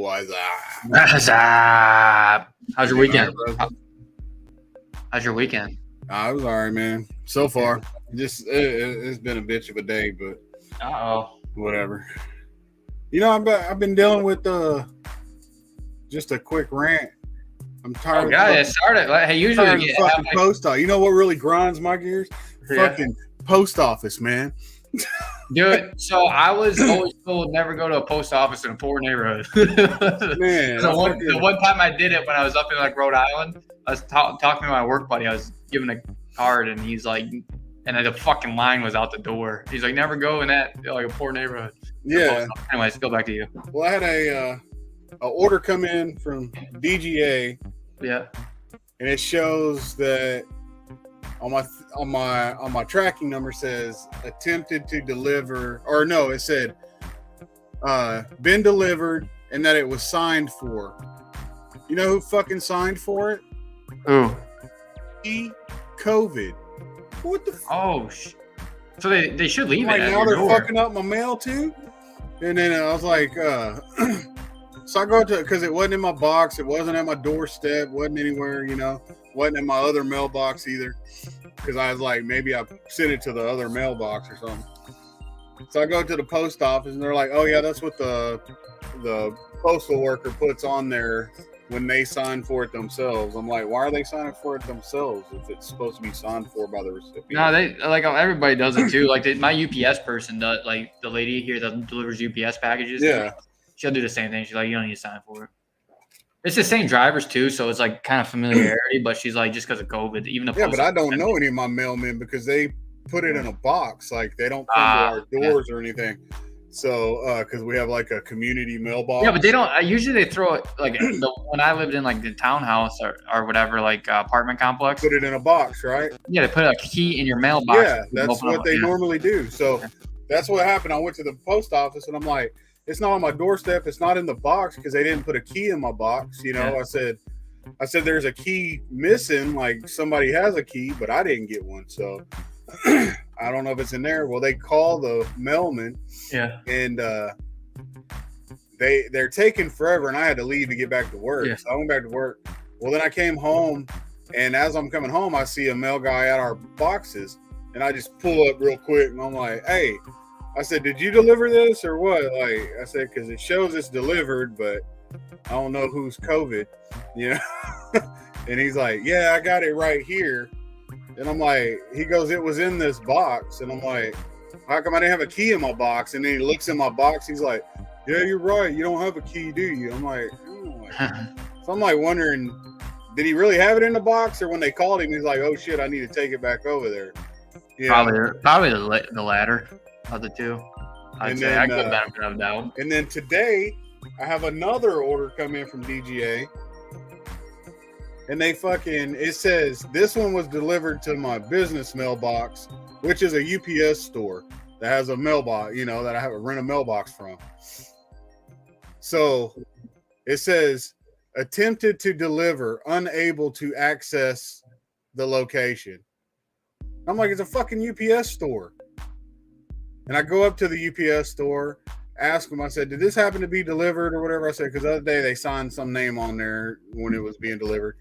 What's up? What's up? How's your weekend? Right, How's your weekend? it was all right, man. So far, just it's been a bitch of a day, but whatever. You know, I've been dealing with just a quick rant. I'm tired. Oh God, it started. Hey, usually you get fucking post office. You know what really grinds my gears? Yeah. Fucking post office, man. Dude, so I was always told never go to a post office in a poor neighborhood. Man, the one time I did it when I was up in like Rhode Island, I was talking to my work buddy. I was giving a card, and he's like, and the fucking line was out the door. He's like, never go in that like a poor neighborhood. Yeah. Anyways, go back to you. Well, I had a order come in from DGA. Yeah. And it shows that on my tracking number says attempted to deliver, or no, it said been delivered, and that it was signed for. You know who fucking signed for it? Who? COVID. What the? So they should leave like it. Now they're door. fucking up my mail too. And then I was like, so I go to, because it wasn't in my box, it wasn't at my doorstep, wasn't anywhere, you know, wasn't in my other mailbox either. Because I was like, maybe I sent it to the other mailbox or something. So I go to the post office, and they're like, oh yeah, that's what the postal worker puts on there when they sign for it themselves. I'm like, why are they signing for it themselves if it's supposed to be signed for by the recipient? No, they like everybody does it too. Like my UPS person does, like the lady here that delivers UPS packages. Yeah, she'll do the same thing. She's like, you don't need to sign for it. It's the same drivers too, so it's like kind of familiarity. But she's like, just because of COVID, even the but I don't know any of my mailmen because they put it in a box. Like they don't come to our doors or anything. So, because we have like a community mailbox. Yeah, but they don't. Usually they throw it like when I lived in like the townhouse or whatever, like apartment complex. Put it in a box, right? Yeah, they put a key in your mailbox. Yeah, that's what they normally do. So that's what happened. I went to the post office, and I'm like, it's not on my doorstep. It's not in the box because they didn't put a key in my box. You know, Yeah. I said there's a key missing. Like somebody has a key, but I didn't get one. So I don't know if it's in there. Well, they call the mailman. Yeah. And they're taking forever, and I had to leave to get back to work. Yeah. So I went back to work. Well, then I came home, and as I'm coming home, I see a mail guy at our boxes, and I just pull up real quick, and I'm like, hey, I said, did you deliver this or what? Like I said, because it shows it's delivered, but I don't know who's COVID, you know? And he's like, yeah, I got it right here. And I'm like, he goes, it was in this box. And I'm like, how come I didn't have a key in my box? And then he looks in my box. He's like, yeah, you're right. You don't have a key, do you? I'm like, oh. So I'm like wondering, did he really have it in the box? Or when they called him, he's like, oh shit, I need to take it back over there. Probably the latter of the two. I'd say I give benefit of doubt. And then today, I have another order come in from DGA. And it says, this one was delivered to my business mailbox, which is a UPS store that has a mailbox, you know, that I have to rent a mailbox from. So it says, attempted to deliver, unable to access the location. I'm like, it's a fucking UPS store. And I go up to the UPS store, ask them, I said, did this happen to be delivered or whatever? I said, because the other day they signed some name on there when it was being delivered.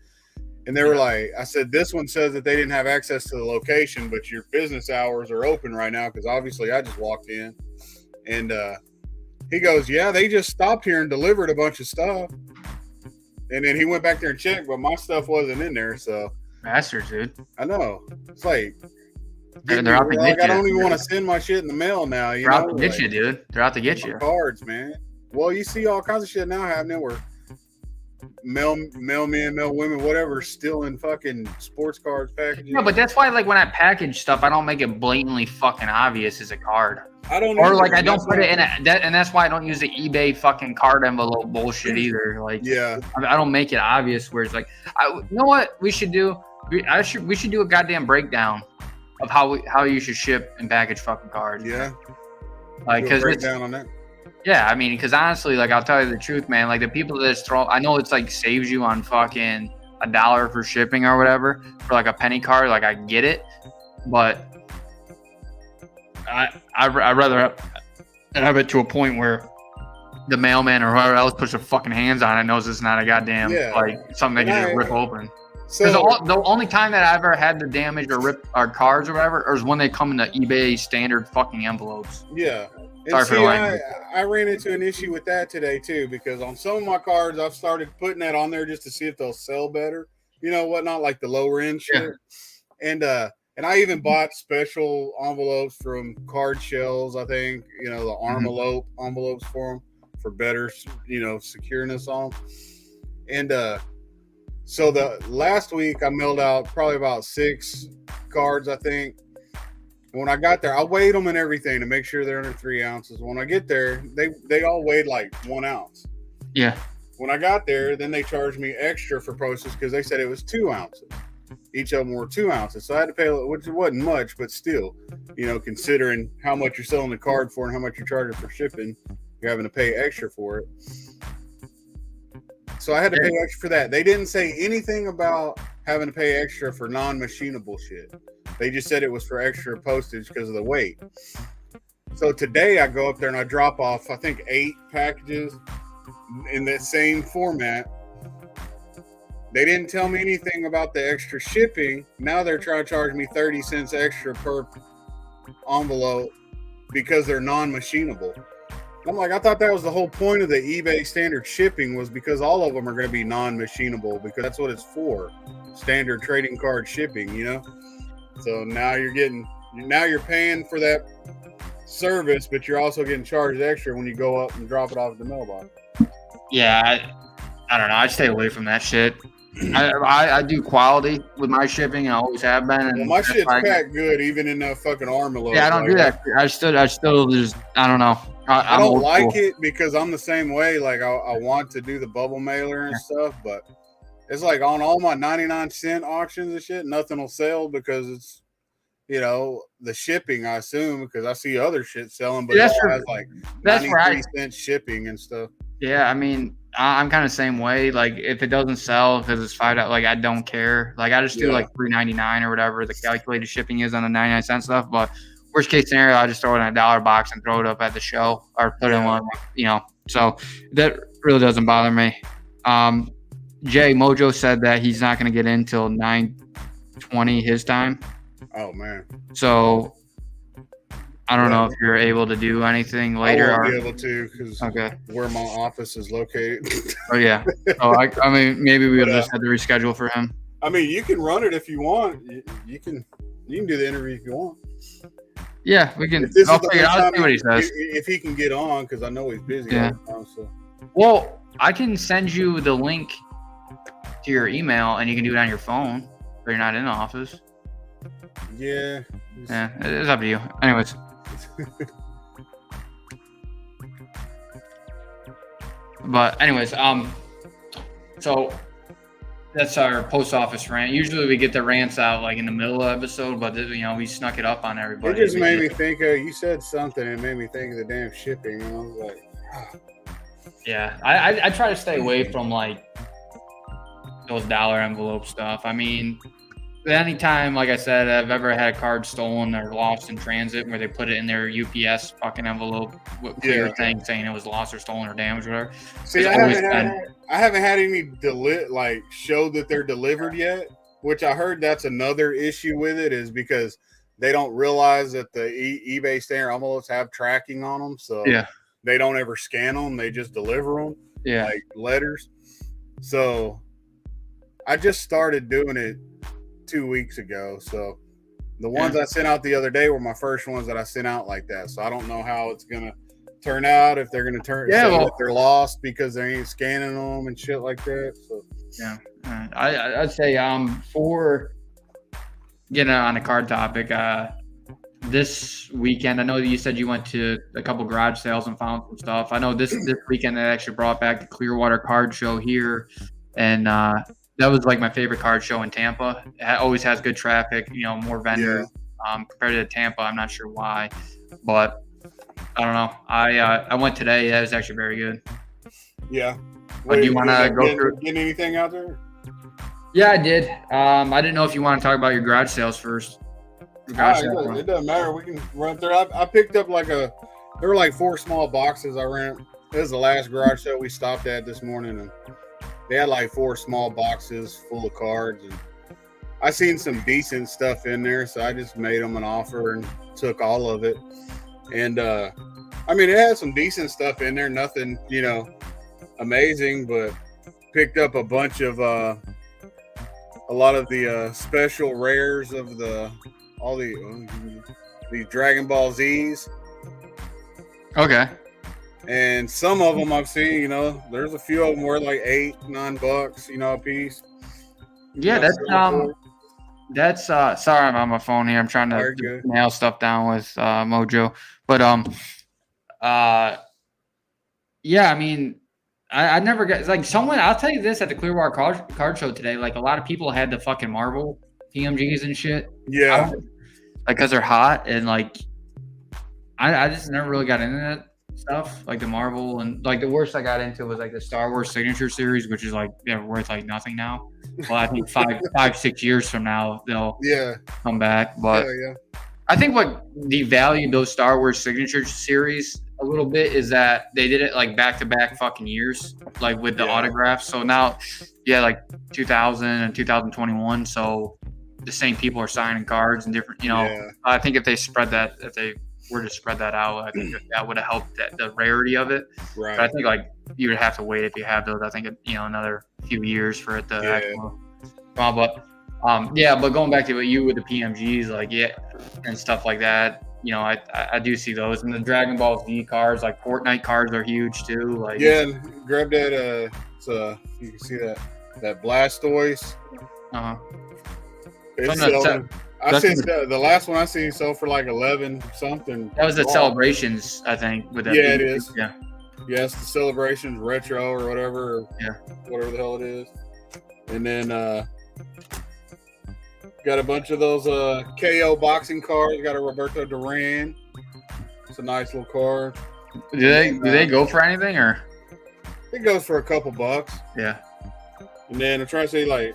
And they were like, I said, this one says that they didn't have access to the location, but your business hours are open right now because obviously I just walked in. And he goes, yeah, they just stopped here and delivered a bunch of stuff. And then he went back there and checked, but my stuff wasn't in there. So bastards, dude. I know. It's like, they're out to get you. I don't even want to send my shit in the mail now. They're out to get you, dude. They're out to get you. Cards, man. Well, you see all kinds of shit now happening where mailmen, mail women, whatever, stealing fucking sports cards packages. No, but that's why, like, when I package stuff, I don't make it blatantly fucking obvious as a card. I don't. Or like, I don't put it in and that's why I don't use the eBay fucking card envelope bullshit either. Like, yeah, I don't make it obvious where it's like, you know what we should do? We should do a goddamn breakdown of how you should ship and package fucking cards. Yeah, like, because breakdown on that. Yeah, I mean, because honestly, like, I'll tell you the truth, man. Like, the people that just throw, I know it's like saves you on fucking $1 for shipping or whatever for like a penny card. Like, I get it, but I'd rather have it to a point where the mailman or whoever else puts their fucking hands on it knows it's not a goddamn like something they can just rip open. Because the only time that I've ever had to damage or rip our cards or whatever is when they come in the eBay standard fucking envelopes. Yeah. And see, I ran into an issue with that today too, because on some of my cards I've started putting that on there just to see if they'll sell better, you know, whatnot, like the lower end shit. Yeah. And I even bought special envelopes from Card Shells, I think, you know, the Armalope envelopes for them for better, you know, secureness on them. And so the last week I mailed out probably about 6 cards, I think. When I got there, I weighed them and everything to make sure they're under 3 ounces. When I get there, they all weighed like 1 ounce. Yeah. When I got there, then they charged me extra for postage because they said it was 2 ounces. Each of them were 2 ounces. So I had to pay, which wasn't much, but still, you know, considering how much you're selling the card for and how much you're charging for shipping, you're having to pay extra for it. So I had to pay extra for that. They didn't say anything about having to pay extra for non-machinable shit. They just said it was for extra postage because of the weight. So today I go up there and I drop off, I think, 8 packages in that same format. They didn't tell me anything about the extra shipping. Now they're trying to charge me 30 cents extra per envelope because they're non-machinable. I'm like, I thought that was the whole point of the eBay standard shipping, was because all of them are going to be non-machinable, because that's what it's for. Standard trading card shipping, you know? So now you're paying for that service, but you're also getting charged extra when you go up and drop it off at the mailbox. Yeah, I don't know. I stay away from that shit. I do quality with my shipping, and I always have been. And well, my shit's packed good, even in that fucking Armalope. Yeah, I don't do that. I still just, I don't know. I don't like it because I'm the same way. Like I want to do the bubble mailer and stuff, but it's like on all my 99-cent auctions and shit, nothing will sell because it's, you know, the shipping, I assume, because I see other shit selling, but it has like 93-cent shipping and stuff. Yeah, I mean, I'm kind of the same way. Like, if it doesn't sell because it's $5, like, I don't care. Like, I just do like $3.99 or whatever the calculated shipping is on the 99-cent stuff. But worst case scenario, I just throw it in a $1 box and throw it up at the show or put it in one, you know. So that really doesn't bother me. Jay Mojo said that he's not going to get in till 9:20 his time. Oh man. So I don't know if you're able to do anything later. I won't be able to because where my office is located. Oh yeah. Oh, I mean, maybe we'll just have to reschedule for him. I mean, you can run it if you want. You can do the interview if you want. Yeah, we can. I'll see what he says. If he can get on, because I know he's busy all the time. So. Well, I can send you the link to your email, and you can do it on your phone, or you're not in the office. Yeah. Yeah, it's up to you. Anyways. But anyways, so that's our post office rant. Usually we get the rants out like in the middle of the episode, but you know, we snuck it up on everybody. It just made me think of, you said something, and it made me think of the damn shipping, and I was like, yeah, I try to stay away from like those dollar envelope stuff. I mean, anytime, like I said, I've ever had a card stolen or lost in transit where they put it in their UPS fucking envelope with clear thing saying it was lost or stolen or damaged or whatever. See, I haven't had any show that they're delivered yet, which I heard that's another issue with it, is because they don't realize that the eBay standard envelopes have tracking on them, so they don't ever scan them; they just deliver them, like letters. So I just started doing it 2 weeks ago, so the ones I sent out the other day were my first ones that I sent out like that. So I don't know how it's gonna turn out, if they're gonna that they're lost because they ain't scanning them and shit like that. So I'd say for getting on a card topic, this weekend, I know that you said you went to a couple garage sales and found some stuff. I know this weekend they actually brought back the Clearwater card show here, and that was like my favorite card show in Tampa. It always has good traffic, you know, more vendors compared to Tampa. I'm not sure why, but I don't know. I went today. That was actually very good. Yeah. But do you want to go through? Get anything out there? Yeah, I did. I didn't know if you want to talk about your garage sales first. It doesn't matter. We can run through. I picked up there were like 4 small boxes I It was the last garage sale we stopped at this morning, and they had like 4 small boxes full of cards, and I seen some decent stuff in there, so I just made them an offer and took all of it. And I mean, it had some decent stuff in there, nothing, amazing, but picked up a bunch of a lot of the special rares of all the Dragon Ball Z's. Okay. And some of them I've seen, there's a few of them worth like $8-9, a piece. Yeah, that's sorry, I'm on my phone here. I'm trying to nail stuff down with Mojo. But yeah, I mean, I never get like someone. I'll tell you this, at the Clearwater card show today, like a lot of people had the fucking Marvel PMGs and shit. Yeah, like because they're hot, and like I just never really got into that stuff, like the Marvel, and like the worst I got into was like the Star Wars Signature Series, which is like they're worth like nothing now. Well, I think 5-6 years from now they'll come back. But I think what devalued those Star Wars Signature Series a little bit is that they did it like back-to-back fucking years, like with the autographs. So now, like 2000 and 2021. So the same people are signing cards and different. I think if they were to spread that out, I think that would have helped the rarity of it. Right. But I think like you would have to wait if you have those. I think another few years for it to actually. But going back to what you with the PMGs, like and stuff like that. I do see those, and the Dragon Ball Z cards, like Fortnite cards, are huge too. Like and grab that. You can see that Blastoise. I seen the last one I seen sold for like 11 something. That was the Celebrations, I think. With that, it is. Yeah, it's the Celebrations Retro or whatever. Whatever the hell it is. And then got a bunch of those KO boxing cards. Got a Roberto Duran. It's a nice little card. Do they go for anything, or? It goes for a couple bucks. Yeah. And then I'm trying to say, like,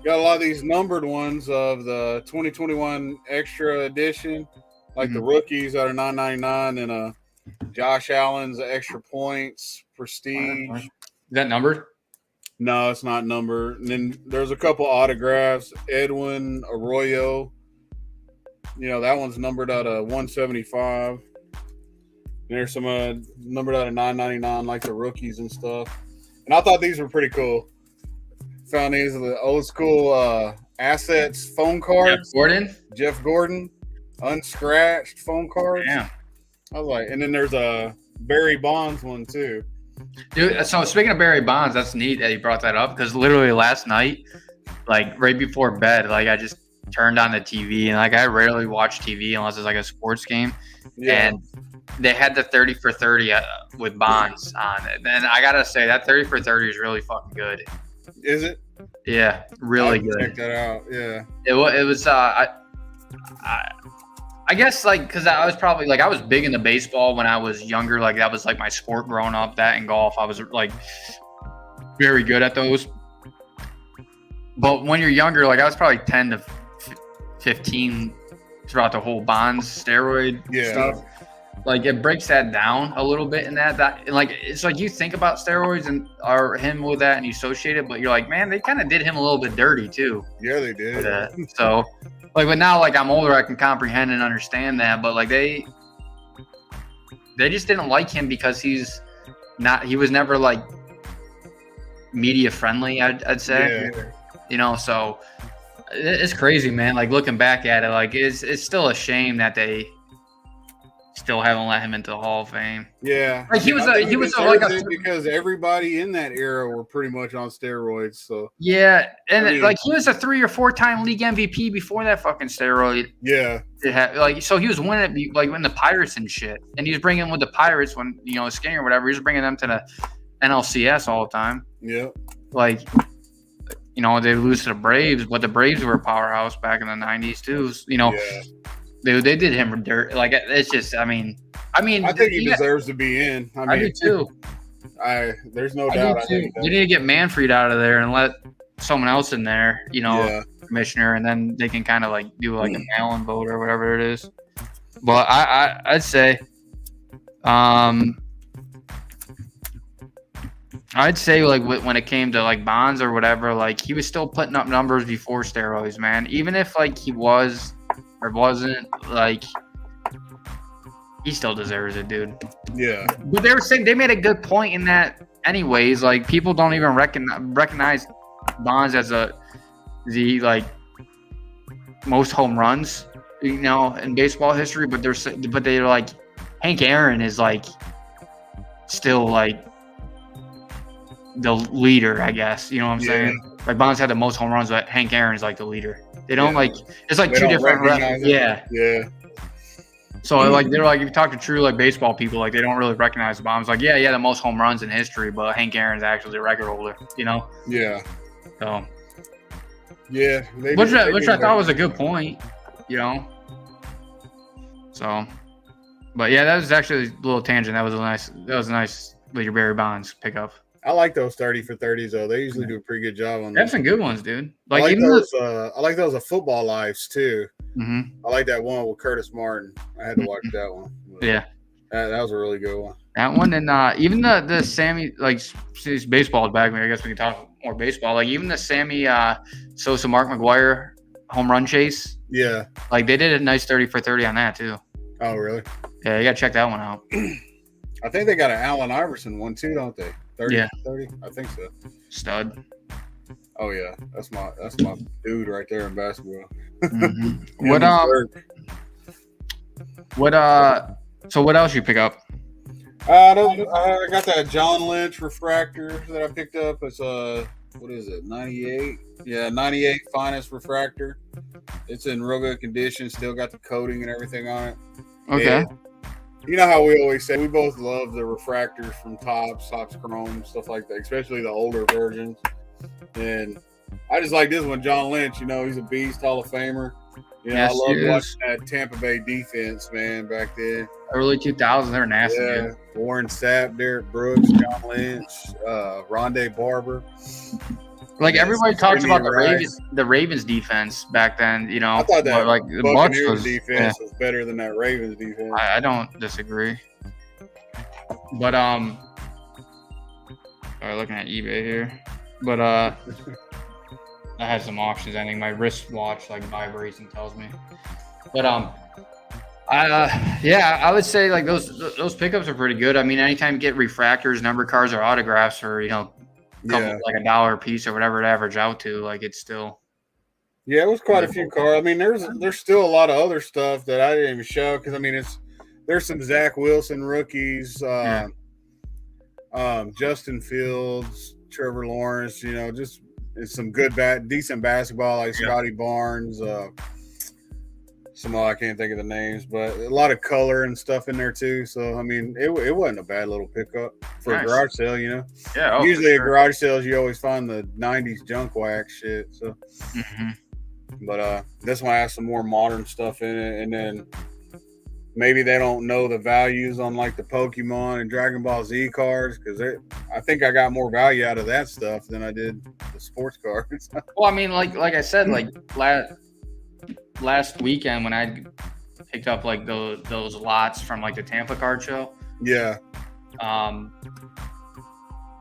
got a lot of these numbered ones of the 2021 Extra Edition, like the rookies that are $9.99, and Josh Allen's Extra Points Prestige. Is that numbered? No, it's not numbered. And then there's a couple autographs. Edwin Arroyo. That one's numbered out of 175. And there's some numbered out of $9.99, like the rookies and stuff. And I thought these were pretty cool. Found these are the old school Assets phone cards. Jeff Gordon, unscratched phone cards. Yeah. I was like, and then there's a Barry Bonds one too. Dude, so speaking of Barry Bonds, that's neat that you brought that up, because literally last night, like right before bed, like I just turned on the TV, and like I rarely watch TV unless it's like a sports game, and they had the 30 for 30 with Bonds on it. And I gotta say that 30 for 30 is really fucking good. Is it? Yeah, really good. Check that out. Yeah. It was. I guess like because I was probably like I was big into baseball when I was younger. Like that was like my sport growing up. That and golf, I was like very good at those. But when you're younger, like I was probably 10 to 15 throughout the whole Bonds steroid stuff. Like it breaks that down a little bit in that like it's like you think about steroids and or him with that and you associate it, but you're like, man, they kind of did him a little bit dirty too. Yeah, they did. So like, but now like I'm older, I can comprehend and understand that. But like they just didn't like him because he was never like media friendly. I'd say, so it's crazy, man. Like looking back at it, like it's still a shame that they still haven't let him into the Hall of Fame. Yeah, like he was because everybody in that era were pretty much on steroids. So and like he was a 3 or 4 time league MVP before that fucking steroid. Yeah, so he was winning it like when the Pirates and shit, and he was bringing with the Pirates when Skinner or whatever. He was bringing them to the NLCS all the time. Yeah, like they lose to the Braves, but the Braves were a powerhouse back in the 90s too. They did him dirt. Like it's just, I think he deserves to be in. I do too. There's no doubt. You need to get Manfred out of there and let someone else in there, commissioner, and then they can kind of like do like a mail-in vote or whatever it is. But I'd say, I'd say like when it came to like Bonds or whatever, like he was still putting up numbers before steroids, man. Even if like he was or wasn't, like he still deserves it, dude. Yeah. But they were saying they made a good point in that, anyways. Like people don't even recognize Bonds as the like most home runs, in baseball history. But they're like Hank Aaron is like still like the leader, I guess. You know what I'm saying? Like Bonds had the most home runs, but Hank Aaron is like the leader. They don't like it's like They two don't different recognize it. yeah. So like they're like if you talk to true like baseball people, like they don't really recognize the Bonds. Like the most home runs in history, but Hank Aaron's actually the record holder. Yeah. So Yeah. which I thought was a good point. So, but yeah, that was actually a little tangent. That was a nice Leader Barry Bonds pickup. I like those 30 for 30s though. They usually do a pretty good job on They have them. some good ones, dude. I like those. I like those of Football Lives too. Mm-hmm. I like that one with Curtis Martin. I had to watch that one. Yeah, that was a really good one. That one, and even the Sammy, like since baseball is back, I guess we can talk more baseball. Like even the Sammy Sosa Mark McGwire home run chase. Yeah. Like they did a nice 30 for 30 on that too. Oh really? Yeah, you gotta check that one out. I think they got an Allen Iverson one too, don't they? 30 Yeah. 30? I think so. Stud. Oh yeah. That's my dude right there in basketball. Mm-hmm. So what else you pick up? I got that John Lynch refractor that I picked up. It's what is it? 98. Yeah, 98 finest refractor. It's in real good condition. Still got the coating and everything on it. Okay. And you know how we always say we both love the refractors from Topps Chrome, stuff like that, especially the older versions. And I just like this one, John Lynch. He's a beast, Hall of Famer. Yes, I love watching that Tampa Bay defense, man, back then. Early 2000s, they were nasty. Yeah, Dude. Warren Sapp, Derek Brooks, John Lynch, Rondé Barber. Like everybody talks about the Ravens defense back then. I thought that like the Buccaneers defense was better than that Ravens defense. I don't disagree. But sorry, looking at eBay here. But I had some options. I think my wristwatch like vibrates and tells me. But I would say like those pickups are pretty good. I mean, anytime you get refractors, number cards, or autographs, or like $1 a piece or whatever it average out to, like it's still. Yeah, it was quite a few cards. I mean, there's still a lot of other stuff that I didn't even show because I mean there's some Zach Wilson rookies, Justin Fields, Trevor Lawrence, just some good decent basketball like Scotty Barnes, some I can't think of the names, but a lot of color and stuff in there too. So I mean, it wasn't a bad little pickup for a garage sale, Yeah. Usually at garage sales, you always find the '90s junk wax shit. So, but this one has some more modern stuff in it, and then maybe they don't know the values on like the Pokemon and Dragon Ball Z cards because I think I got more value out of that stuff than I did the sports cards. Well, I mean, like I said, like last weekend when I picked up like those lots from like the Tampa card show. Yeah.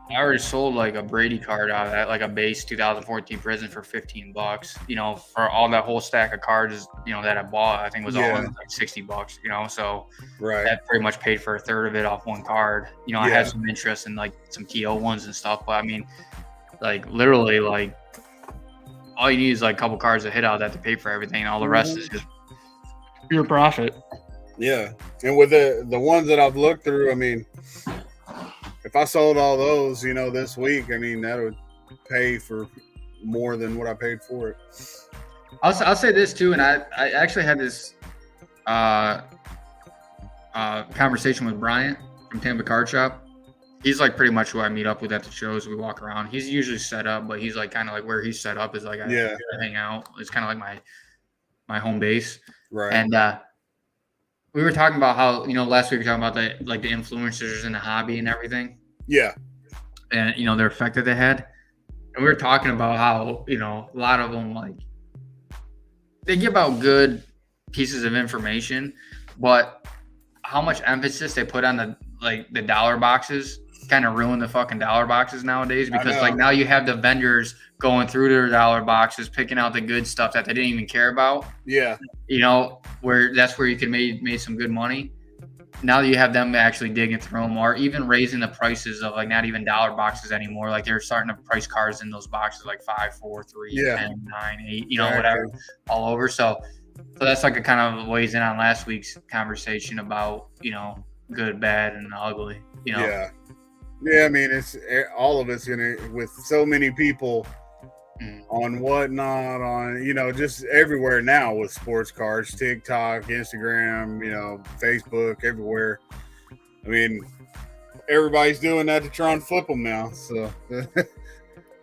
I already sold like a Brady card out of that, like a base 2014 Prison for $15. For all that whole stack of cards, that I bought, I think was all like $60. So that pretty much paid for a third of it off one card. I had some interest in like some TO ones and stuff, but I mean, like literally, like all you need is like a couple cards to hit out of that to pay for everything, and all the rest is just pure profit. Yeah, and with the ones that I've looked through, I mean, if I sold all those, this week, I mean, that would pay for more than what I paid for it. I'll say this too, and I actually had this conversation with Bryant from Tampa Card Shop. He's like pretty much who I meet up with at the shows. We walk around. He's usually set up, but he's like kind of like where he's set up is like I hang out. It's kind of like my home base. Right. And we were talking about how last week we were talking about the influencers in the hobby and everything. Yeah. And their effect that they had. And we were talking about how a lot of them like they give out good pieces of information, but how much emphasis they put on the dollar boxes kind of ruined the fucking dollar boxes nowadays because know. now you have the vendors going through their dollar boxes, picking out the good stuff that they didn't even care about. Yeah. Where that's where you could made some good money. Now you have them actually digging through them, or even raising the prices of not even dollar boxes anymore. Like they're starting to price cards in those boxes like 5, 4, 3, 10, 9, 8, whatever, all over. So that's like a kind of weighs in on last week's conversation about good, bad, and ugly. Yeah. I mean, it's all of us with so many people on whatnot, on just everywhere now with sports cards, TikTok, Instagram, Facebook, everywhere. I mean, everybody's doing that to try and flip them now. So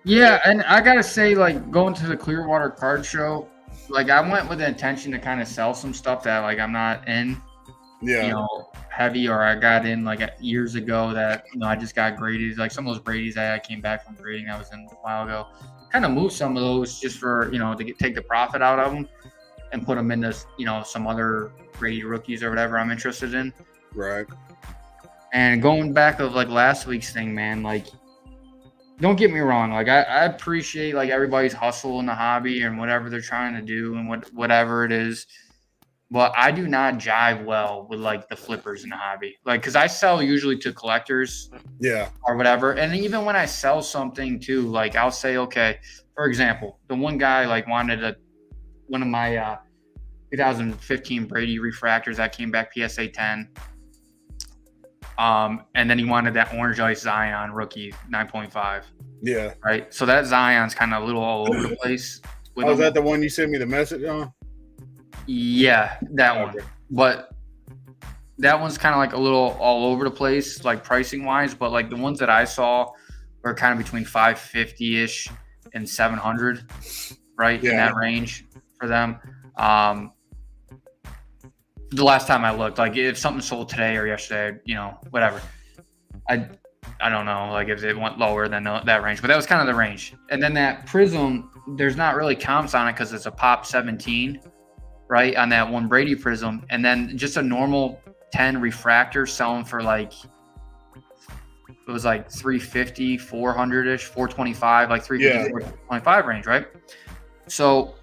yeah, and I gotta say, going to the Clearwater card show, I went with the intention to kind of sell some stuff that I'm not in. Heavy, or I got in years ago that I just got graded, some of those Brady's that I came back from grading I was in a while ago. Kind of move some of those just for to take the profit out of them and put them into some other Brady rookies or whatever I'm interested in. Right. And going back of last week's thing, man, don't get me wrong, I appreciate everybody's hustle in the hobby and whatever they're trying to do and whatever it is. But I do not jive well with the flippers in the hobby. Because I sell usually to collectors. Yeah. Or whatever. And even when I sell something too, I'll say, okay, for example, the one guy wanted one of my 2015 Brady refractors that came back PSA 10. And then he wanted that orange ice Zion rookie 9.5. Yeah. Right. So that Zion's kind of a little all over the place. Was that the one you sent me the message on? Yeah, that one. But that one's kind of a little all over the place, pricing wise. But the ones that I saw were kind of between $550-ish and $700, right? Yeah. In that range for them. The last time I looked, if something sold today or yesterday, whatever. I don't know, if it went lower than that range, but that was kind of the range. And then that Prism, there's not really comps on it because it's a pop 17. Right, on that one Brady Prism, and then just a normal 10 refractor selling for it was $350, $400-ish, $425, $350, $425 range, right? So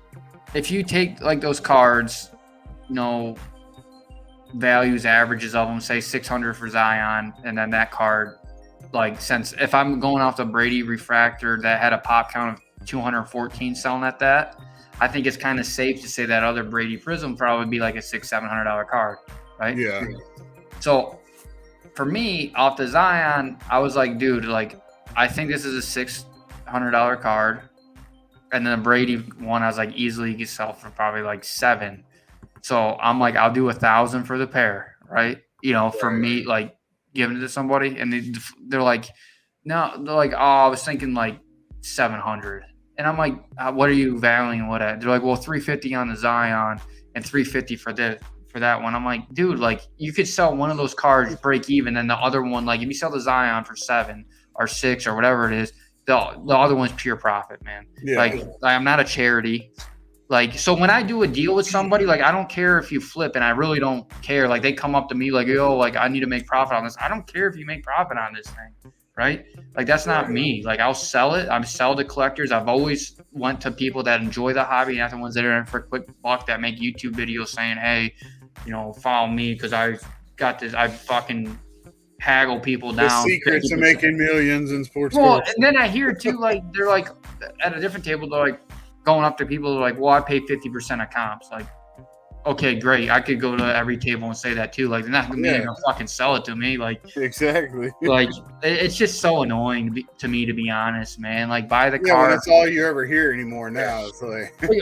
if you take those cards, values, averages of them, say $600 for Zion, and then that card, since if I'm going off the Brady refractor that had a pop count of 214 selling at that, I think it's kind of safe to say that other Brady Prism probably be a $600-$700 card, right? Yeah. So for me, off the Zion, I was dude, I think this is a $600 card. And then the Brady one, I was easily could sell for probably $700. So I'm I'll do $1,000 for the pair, right? For me, giving it to somebody, and they're no, they're oh, I was thinking $700. And I'm what are you valuing what at? They're well, $350 on the Zion and $350 for that one. I'm dude, you could sell one of those cards, break even, and the other one, if you sell the Zion for $7 or $6 or whatever it is, the other one's pure profit, man. Yeah. I'm not a charity. So when I do a deal with somebody, I don't care if you flip, and I really don't care. They come up to me yo, I need to make profit on this. I don't care if you make profit on this thing. Right? That's not me. I'll sell it. I sell to collectors. I've always went to people that enjoy the hobby, not the ones that are in for a quick buck that make YouTube videos saying, hey, follow me because I got this. I fucking haggle people down. The secrets of making millions in sports. Well, and then I hear too, they're at a different table, they're going up to people, they're well, I pay 50% of comps. Okay, great. I could go to every table and say that too. They're not gonna fucking sell it to me. Exactly. It's just so annoying to me, to be honest, man. Buy the Yeah, car. that's all you ever hear anymore now. It's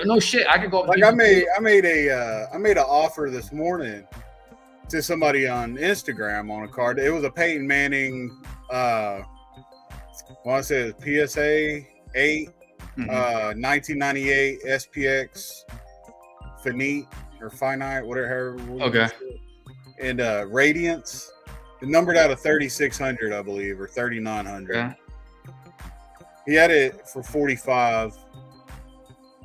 no shit. I could go. I made an offer this morning to somebody on Instagram on a card. It was a Peyton Manning. I want to say it was PSA 8, 1998 SPX Finite. Or finite, whatever. Okay. And Radiance, numbered out of 3,600, I believe, or 3,900. Okay. He had it for 45.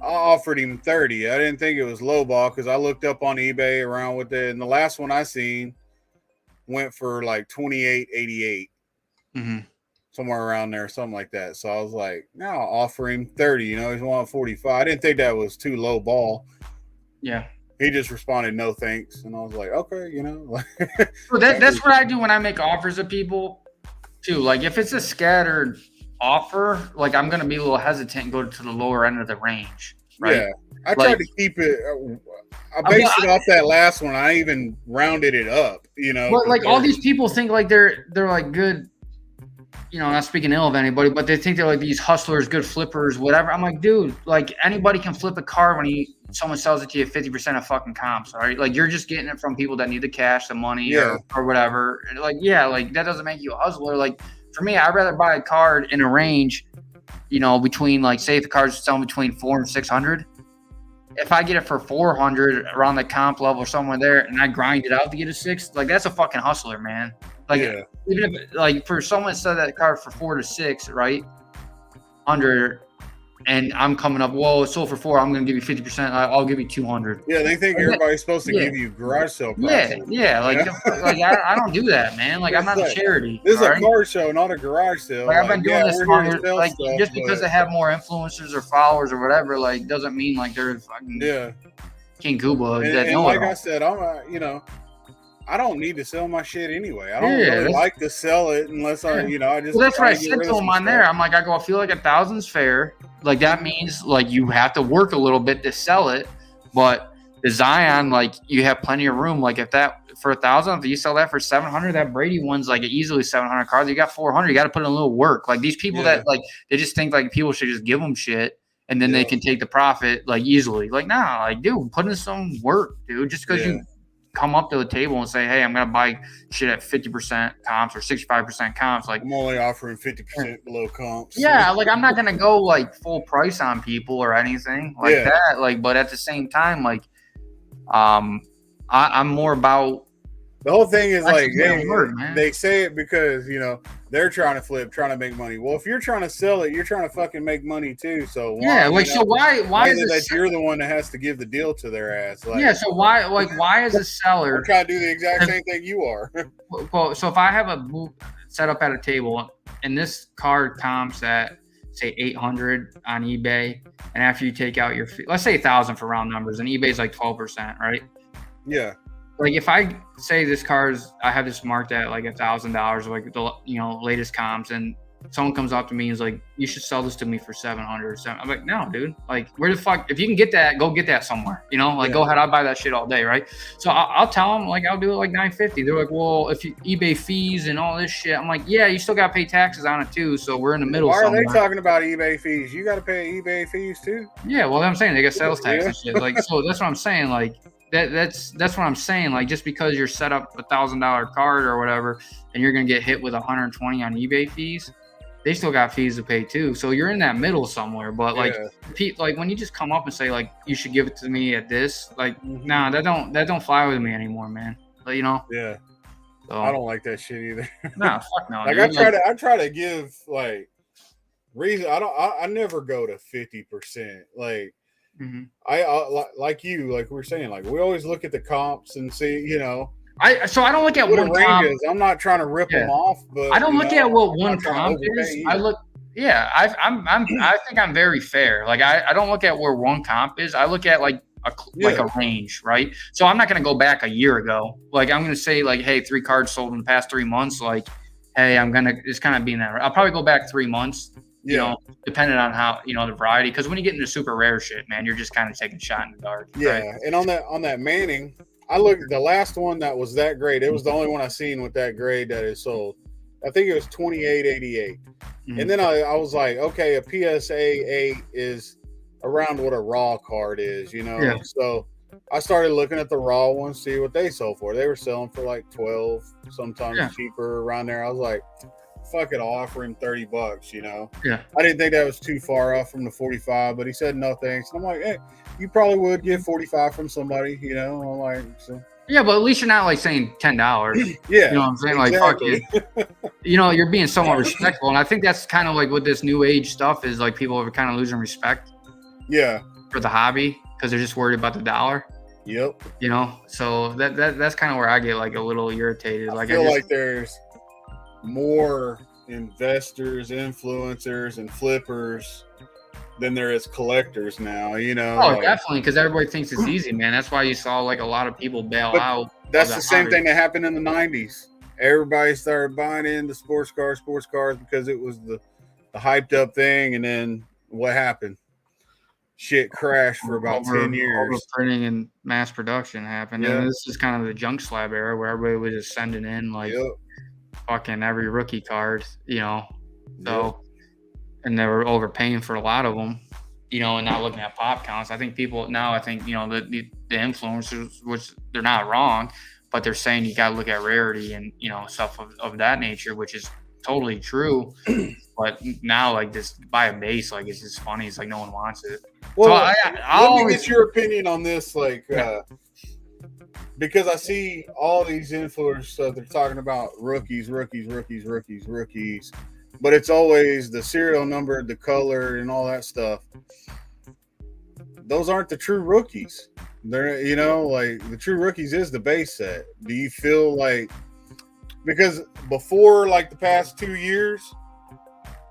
I offered him 30. I didn't think it was low ball because I looked up on eBay around with it, and the last one I seen went for 28.88. Mm-hmm. somewhere around there, something like that. So I was like, no, I'll offer him 30. You know, he's wanting 45. I didn't think that was too low ball. Yeah. He just responded, no thanks. And I was like, okay, you know. So that's what I do when I make offers to people too. Like if it's a scattered offer, like I'm gonna be a little hesitant and go to the lower end of the range. Right. Yeah. I like, tried to keep it. I based it off that last one. I even rounded it up, you know. But like all these people think like they're like good, you know, not speaking ill of anybody, but they think they're like these hustlers, good flippers, whatever. I'm like, dude, like anybody can flip a car when someone sells it to you at 50% of fucking comps, all right? Like you're just getting it from people that need the cash, the money, or whatever. Like, yeah, like that doesn't make you a hustler. Like for me, I'd rather buy a card in a range, you know, between like say if the car's selling between 400 and 600. If I get it for 400 around the comp level or somewhere there, and I grind it out to get a 6, like that's a fucking hustler, man. Like even if like for someone to sell that car for 4 to 6, right? Under, and I'm coming up, whoa, it's sold for 4. I'm gonna give you 50%. I'll give you 200. Yeah, they think everybody's supposed to give you garage sale prices. Like I don't do that, man. Like I'm not a charity. This is a car show, not a garage sale. Like I've been doing this longer. Like just because they have more influencers or followers or whatever, like doesn't mean like they're fucking King Kuba. And like I said, I'm you know, I don't need to sell my shit anyway. I don't really like to sell it unless I, you know, I just. Well, that's what I said to him on there. I'm like, I feel like 1,000's fair. Like that means like you have to work a little bit to sell it, but the Zion, like you have plenty of room. Like if that for 1,000, if you sell that for 700, that Brady one's like easily 700 cars. You got 400. You got to put in a little work. Like these people that like they just think like people should just give them shit and then they can take the profit like easily. Like nah, like dude, put in some work, dude. Just because you come up to the table and say, hey, I'm going to buy shit at 50% comps or 65% comps. Like I'm only offering 50% below comps. Yeah. Like I'm not going to go like full price on people or anything like that. Like, but at the same time, like, I'm more about the whole thing is like they say it because, you know, they're trying to flip, trying to make money. Well, if you're trying to sell it, you're trying to fucking make money too. So why is it that you're the one that has to give the deal to their ass? Like, so why is a seller I'm trying to do the exact same thing you are? Well, so if I have a booth set up at a table and this card comps at say 800 on eBay, and after you take out your fee, let's say 1,000 for round numbers, and eBay's like 12%, right? Yeah. Like if I say this car's, I have this marked at like $1,000, like the latest comps, and someone comes up to me and is like, "You should sell this to me for 700." I'm like, "No, dude. Like, where the fuck? If you can get that, go get that somewhere. You know, like go ahead. I'll buy that shit all day, right?" So I'll tell them like I'll do it like $950. They're like, "Well, if you eBay fees and all this shit," I'm like, "Yeah, you still got to pay taxes on it too." So we're in the middle. Why are they talking about eBay fees? You got to pay eBay fees too. Yeah, well, I'm saying they got sales tax and shit. Like, so that's what I'm saying. Like. That's what I'm saying. Like just because you're set up $1,000 card or whatever, and you're gonna get hit with 120 on eBay fees, they still got fees to pay too. So you're in that middle somewhere. But like, like when you just come up and say like you should give it to me at this, like nah, that don't fly with me anymore, man. But you know. Yeah. So, I don't like that shit either. Nah, fuck no. Like I try to give like reason. I never go to 50%. Like. Mm-hmm. I like you, like we were saying, like we always look at the comps and see, you know. I don't look at one comp. I'm not trying to rip them off, but I don't look at what one comp is. I look, I think I'm very fair. Like I don't look at where one comp is. I look at like a range, right? So I'm not gonna go back a year ago. Like I'm gonna say like, hey, 3 cards sold in the past 3 months. Like, hey, it's kind of being that. I'll probably go back 3 months. You know, depending on how, you know, the variety. Because when you get into super rare shit, man, you're just kind of taking a shot in the dark. Yeah. Right? And on that Manning, I looked at the last one that was that grade. It was the only one I seen with that grade that is sold. I think it was 2888. And then I was like, okay, a PSA 8 is around what a raw card is, you know. Yeah. So I started looking at the raw ones, see what they sold for. They were selling for like 12, sometimes cheaper around there. I was like, fuck it, I'll offer him $30, you know. Yeah. I didn't think that was too far off from the 45, but he said no thanks. And I'm like, hey, you probably would get 45 from somebody, you know. I'm like, so. Yeah, but at least you're not like saying $10. Yeah. You know what I'm saying? Exactly. Like, fuck you. You know, you're being somewhat respectful. And I think that's kind of like what this new age stuff is, like people are kind of losing respect. Yeah. For the hobby because they're just worried about the dollar. Yep. You know, so that's kind of where I get like a little irritated. I feel like there's more investors, influencers, and flippers than there is collectors now. Oh, definitely, because everybody thinks it's easy, man. That's why you saw like a lot of people bail out. That's the same thing that happened in the 90s. Everybody started buying into sports cars because it was the hyped up thing, and then what happened? Shit crashed for about 10 years. Overprinting and mass production happened. Yeah. And this is kind of the junk slab era where everybody was just sending in like fucking every rookie card, So, and they were overpaying for a lot of them, and not looking at pop counts. I think people now, the influencers, which they're not wrong, but they're saying you got to look at rarity and, stuff of that nature, which is totally true. But now, like, just buy a base, like, it's just funny. It's like no one wants it. Well, so let me get your opinion on this, because I see all these influencers, they're talking about rookies, but it's always the serial number, the color, and all that stuff. Those aren't the true rookies. They're, the true rookies is the base set. Do you feel like, because before, like, the past 2 years,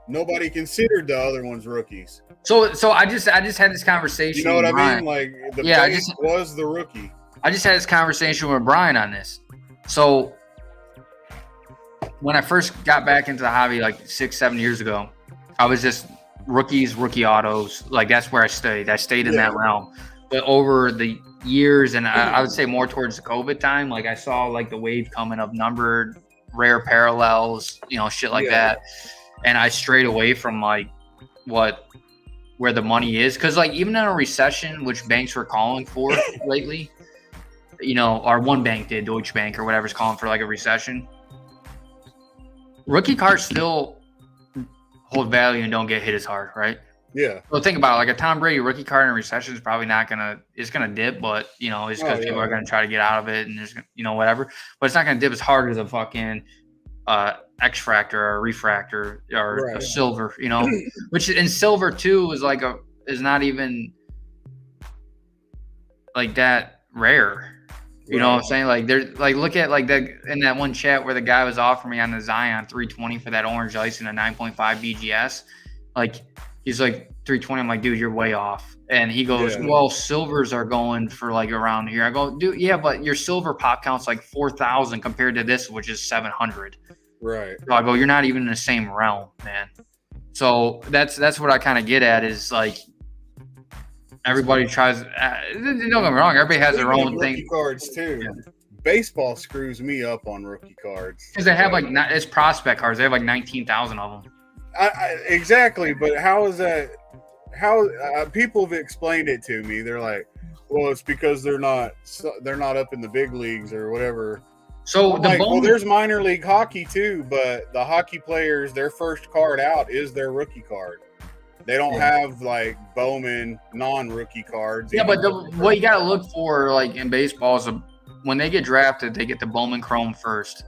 nobody considered the other ones rookies. So I just had this conversation. You know what I mean? Like, the base was the rookie. I just had this conversation with Brian on this. So when I first got back into the hobby, like 6-7 years ago, I was just rookies, rookie autos. Like, that's where I stayed. I stayed in that realm. But over the years, and I would say more towards the COVID time, like, I saw like the wave coming of numbered rare parallels, shit like that. And I strayed away from like where the money is. Cause like even in a recession, which banks were calling for lately, or one bank did, Deutsche Bank or whatever's calling for like a recession. Rookie cards still hold value and don't get hit as hard, right? Yeah. So think about it, like a Tom Brady rookie card in a recession is probably it's gonna dip, but it's because people are gonna try to get out of it and there's whatever. But it's not gonna dip as hard as a fucking X-fractor or a refractor or a silver, which in silver too is not even like that rare. You know what I'm saying? Like, there's like, look at like that in that one chat where the guy was offering me on the Zion 320 for that orange ice and a 9.5 BGS. Like, he's like 320. I'm like, dude, you're way off. And he goes, well, silvers are going for like around here. I go, dude, yeah, but your silver pop count's like 4,000 compared to this, which is 700. Right. So I go, you're not even in the same realm, man. So that's what I kind of get at is like everybody tries. Don't get me wrong, everybody has their own thing. Rookie cards too. Yeah. Baseball screws me up on rookie cards because they have it's prospect cards. They have like 19,000 of them. Exactly, but how is that? How people have explained it to me? They're like, well, it's because they're not up in the big leagues or whatever. So there's minor league hockey too, but the hockey players, their first card out is their rookie card. They don't have like Bowman non-rookie cards. Yeah, but what you got to look for, like in baseball, is when they get drafted, they get the Bowman Chrome first,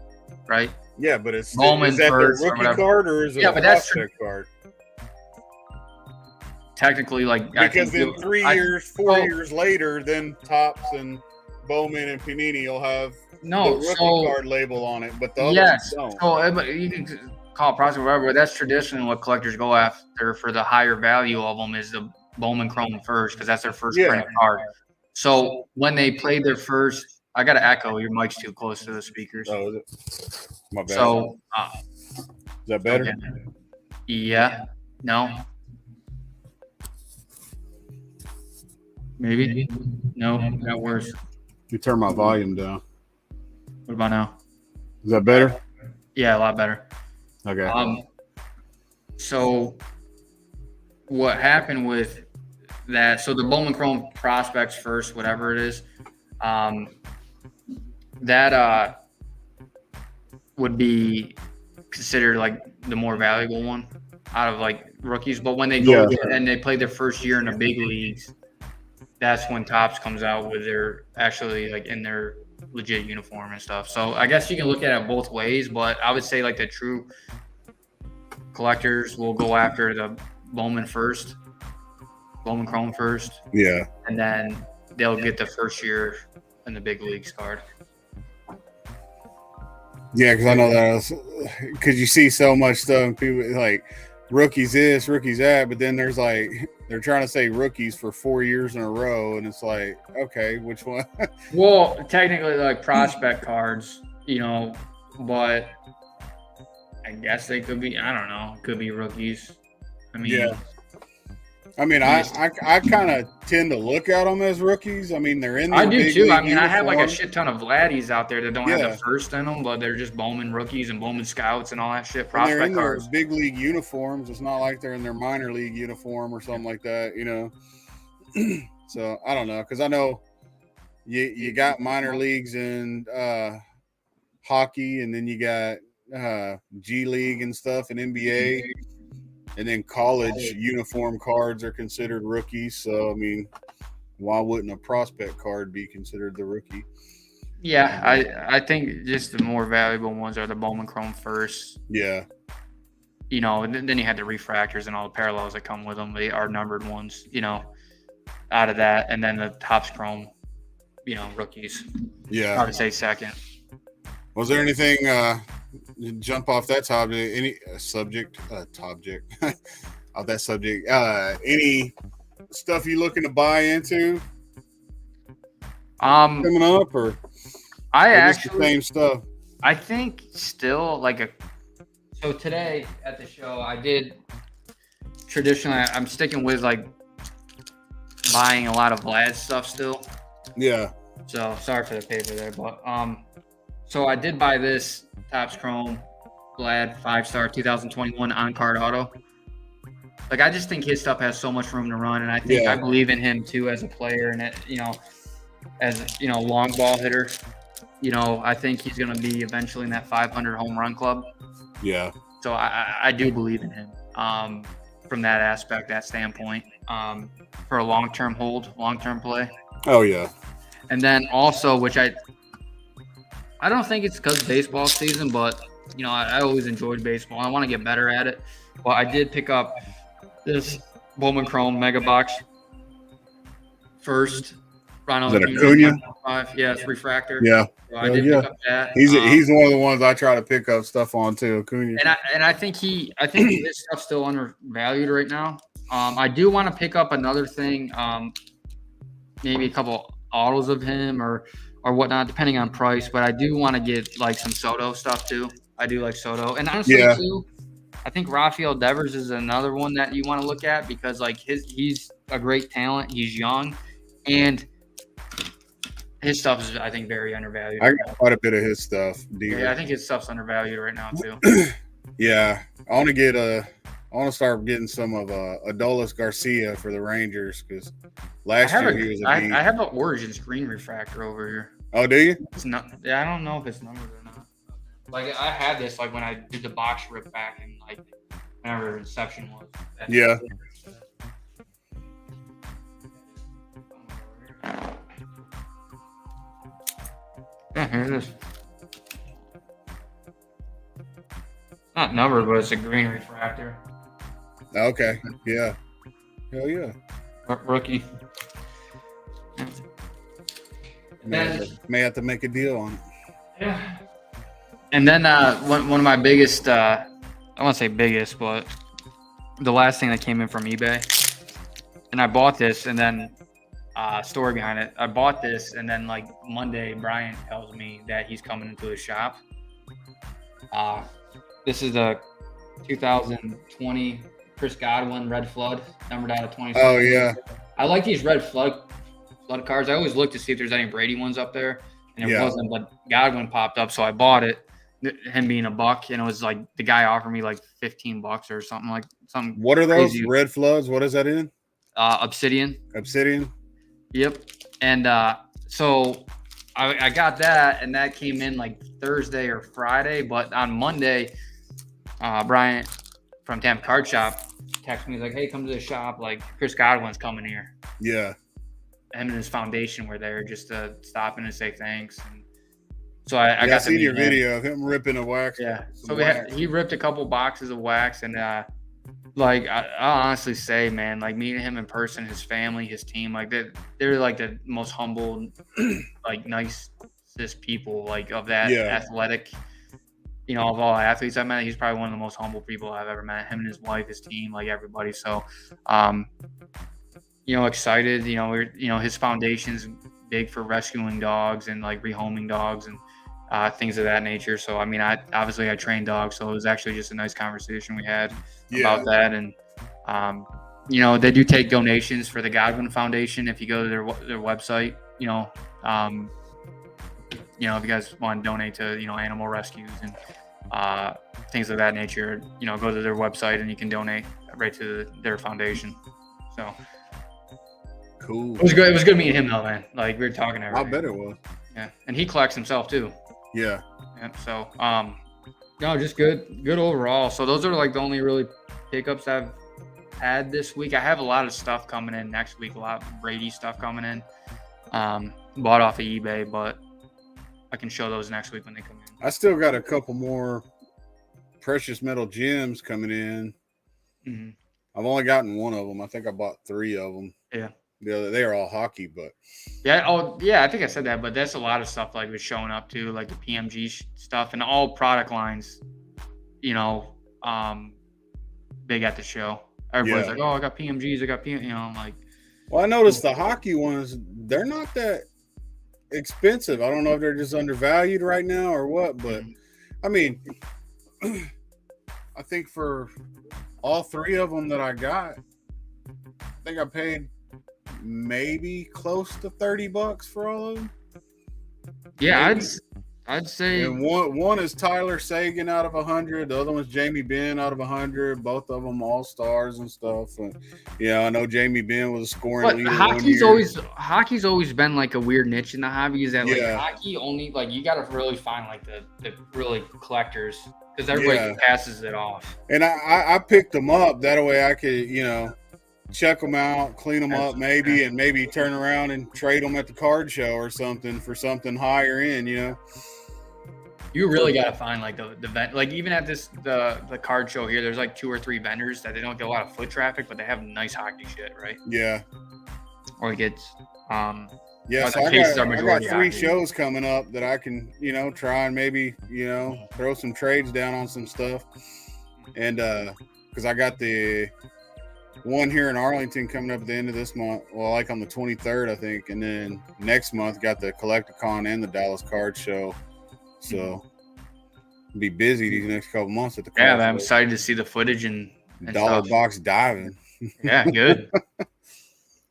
right? Yeah, but is Bowman that first their rookie card or is it a prospect card? Technically, like because then 4 years later, then Topps and Bowman and Panini will have the rookie card label on it, but the others don't. So you can call it prospect, whatever. But that's traditionally what collectors go after for the higher value of them is the Bowman Chrome first because that's their first printed card. So when they played their first, I got to echo. Your mic's too close to the speakers. Oh, is it? My bad. So is that better? Okay. Yeah. No. Maybe. No. Got worse. You turn my volume down. What about now? Is that better? Yeah, a lot better. Okay. So what happened with that? So the Bowman Chrome prospects first, whatever it is, that would be considered like the more valuable one out of like rookies. But when they go and they play their first year in the big leagues, that's when Topps comes out with their actually like in their legit uniform and stuff. So I guess you can look at it both ways, but I would say like the true collectors will go after the Bowman Chrome first. Yeah. And then they'll get the first year in the big leagues card. Yeah, because I know that because you see so much stuff. And people like rookies this, rookies that, but then there's like they're trying to say rookies for 4 years in a row, and it's like, okay, which one? Well, technically, like prospect cards, but I guess they could be. I don't know. Could be rookies. I mean, Yeah. I mean, I kind of tend to look at them as rookies. I mean, they're in their I do big too. league I mean, I have like a uniforms. shit ton of laddies out there that don't have Yeah. the first in them, but they're just Bowman rookies and Bowman scouts and all that shit. And they're in Prospect their cards. big league uniforms. It's not like they're in their minor league uniform or something like that, So I don't know, because I know you got minor leagues in hockey, and then you got G League and stuff, and NBA, and then college uniform cards are considered rookies. So I mean, why wouldn't a prospect card be considered the rookie? Yeah, I think just the more valuable ones are the Bowman Chrome first. Yeah. And then you had the refractors and all the parallels that come with them. They are numbered ones, out of that. And then the Topps Chrome, rookies. Yeah. Hard to say second. Was there anything jump off that topic? Any subject of that subject? Any stuff you looking to buy into coming up, or actually the same stuff? I think still so today at the show I did traditionally I'm sticking with like buying a lot of Vlad stuff still. Yeah. So sorry for the paper there, but so I did buy this Topps Chrome Vlad 5-star 2021 on-card auto. Like, I just think his stuff has so much room to run, and I think I believe in him too as a player, and as long ball hitter. I think he's going to be eventually in that 500 home run club. Yeah. So I do believe in him from that aspect, that standpoint, for a long-term hold, long-term play. Oh yeah. And then also, which I don't think it's because baseball season, but I always enjoyed baseball. I want to get better at it. Well, I did pick up this Bowman Chrome Mega Box first. Is that Acuna? Yes, refractor. Yeah. So I did pick up that. He's one of the ones I try to pick up stuff on too, Acuna. And I think his stuff's still undervalued right now. I do want to pick up another thing, maybe a couple autos of him or whatnot, depending on price. But I do want to get like some Soto stuff too. I do like Soto, and honestly too, I think Rafael Devers is another one that you want to look at because like he's a great talent. He's young, and his stuff is, I think, very undervalued. I got quite a bit of his stuff. Yeah, I think his stuff's undervalued right now too. Yeah, I want to start getting some of Adolis Garcia for the Rangers because last year he was a beast. I have an Origins green refractor over here. Oh, do you? It's not. Yeah, I don't know if it's numbered or not. Like I had this like when I did the box rip back and like whenever Inception was. Yeah. Yeah, here it is. Not numbered, but it's a green refractor. Okay. Yeah. Hell yeah. Rookie. May have to make a deal on it. Yeah. And then one of my biggest, I won't say biggest, but the last thing that came in from eBay, and I bought this, and then story behind it. I bought this, and then like Monday, Brian tells me that he's coming into his shop. This is a 2020 Chris Godwin Red Flood, numbered out of 20. Oh yeah. I like these Red Flood cards. I always look to see if there's any Brady ones up there, and there wasn't. But Godwin popped up, so I bought it. Him being a buck, and it was like the guy offered me like $15 or something like something. What are those crazy. Red Floods? What is that in? Obsidian. Obsidian. Yep. And so I got that, and that came in like Thursday or Friday. But on Monday, Brian from Tampa Card Shop texted me. He's like, "Hey, come to the shop. Like Chris Godwin's coming here." Yeah. Him and his foundation were there just to stop in and say thanks. And so I got to seen meet your him. video of him ripping a wax. Yeah. So he ripped a couple boxes of wax, and like I'll honestly say, man, like meeting him in person, his family, his team, like they're like the most humble, like nicest people, like of that athletic of all athletes I met, he's probably one of the most humble people I've ever met. Him and his wife, his team, like everybody. So, excited. His foundation's big for rescuing dogs and like rehoming dogs and things of that nature. So, I mean, I train dogs, so it was actually just a nice conversation we had about that. And they do take donations for the Godwin Foundation. If you go to their website, if you guys want to donate to animal rescues and things of that nature, go to their website and you can donate right to their foundation. So. Cool. It was good. It was good meeting him though, man. Like we were talking every day. I bet it was. Yeah, and he collects himself too. Yeah. So, no, just good overall. So those are like the only really pickups I've had this week. I have a lot of stuff coming in next week. A lot of Brady stuff coming in. Bought off of eBay, but I can show those next week when they come in. I still got a couple more precious metal gems coming in. Mm-hmm. I've only gotten one of them. I think I bought 3 of them. Yeah. They are all hockey, but yeah. Oh, yeah. I think I said that, but that's a lot of stuff like was showing up too, like the PMG stuff and all product lines. Big at the show. Everybody's like, "Oh, I got PMGs. I got PM." I'm like, well, I noticed the hockey ones. They're not that expensive. I don't know if they're just undervalued right now or what, but I mean, I think for all 3 of them that I got, I think I paid maybe close to $30 for all of them. Yeah, maybe. I'd say. And one is Tyler Sagan out of 100. The other one's Jamie Benn out of 100. Both of them all stars and stuff. And I know Jamie Benn was a scoring leader. Hockey's always been like a weird niche in the hobby. Is that like hockey only like you got to really find like the really collectors because everybody passes it off. And I picked them up that way I could check them out, clean them up maybe, and maybe turn around and trade them at the card show or something for something higher in, You really got to find like the event, like even at the card show here, there's like 2 or 3 vendors that they don't get a lot of foot traffic, but they have nice hockey shit, right? Yeah. Or it gets, so I got 3 shows coming up that I can, try and maybe, throw some trades down on some stuff. And, cause I got the one here in Arlington coming up at the end of this month. Well, like on the 23rd, I think. And then next month, got the Collecticon and the Dallas Card Show. So, be busy these next couple months at the card show. I'm excited to see the footage and dollar stuff. Box diving. Yeah, good.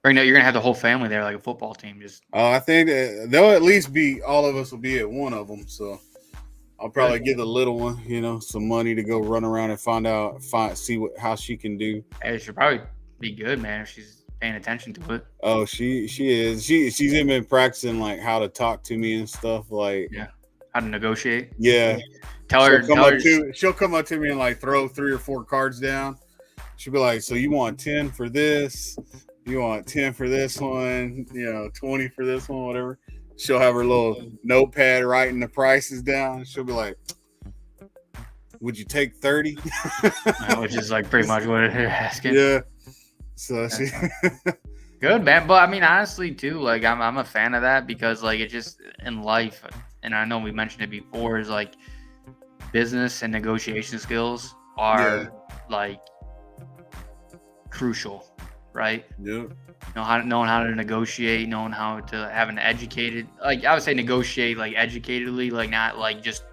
Right now, you're going to have the whole family there like a football team. I think they'll at least all of us will be at one of them. So, I'll probably give the little one, some money to go run around and see how she can do. Hey, it should probably be good, man, if she's paying attention to it. Oh, she is. She's even been practicing like how to talk to me and stuff. Like how to negotiate. Yeah. She'll come up to me and like throw 3 or 4 cards down. She'll be like, "So you want 10 for this? You want 10 for this one? 20 for this one, whatever." She'll have her little notepad writing the prices down. She'll be like, "Would you take 30?" Which is like pretty much what they're asking. Yeah. So she good, man. But I mean, honestly, too, like I'm a fan of that because like it just in life, and I know we mentioned it before, is like business and negotiation skills are like crucial, right? Yeah. Knowing how to negotiate, knowing how to have an educated, like I would say negotiate like educatedly, like not like just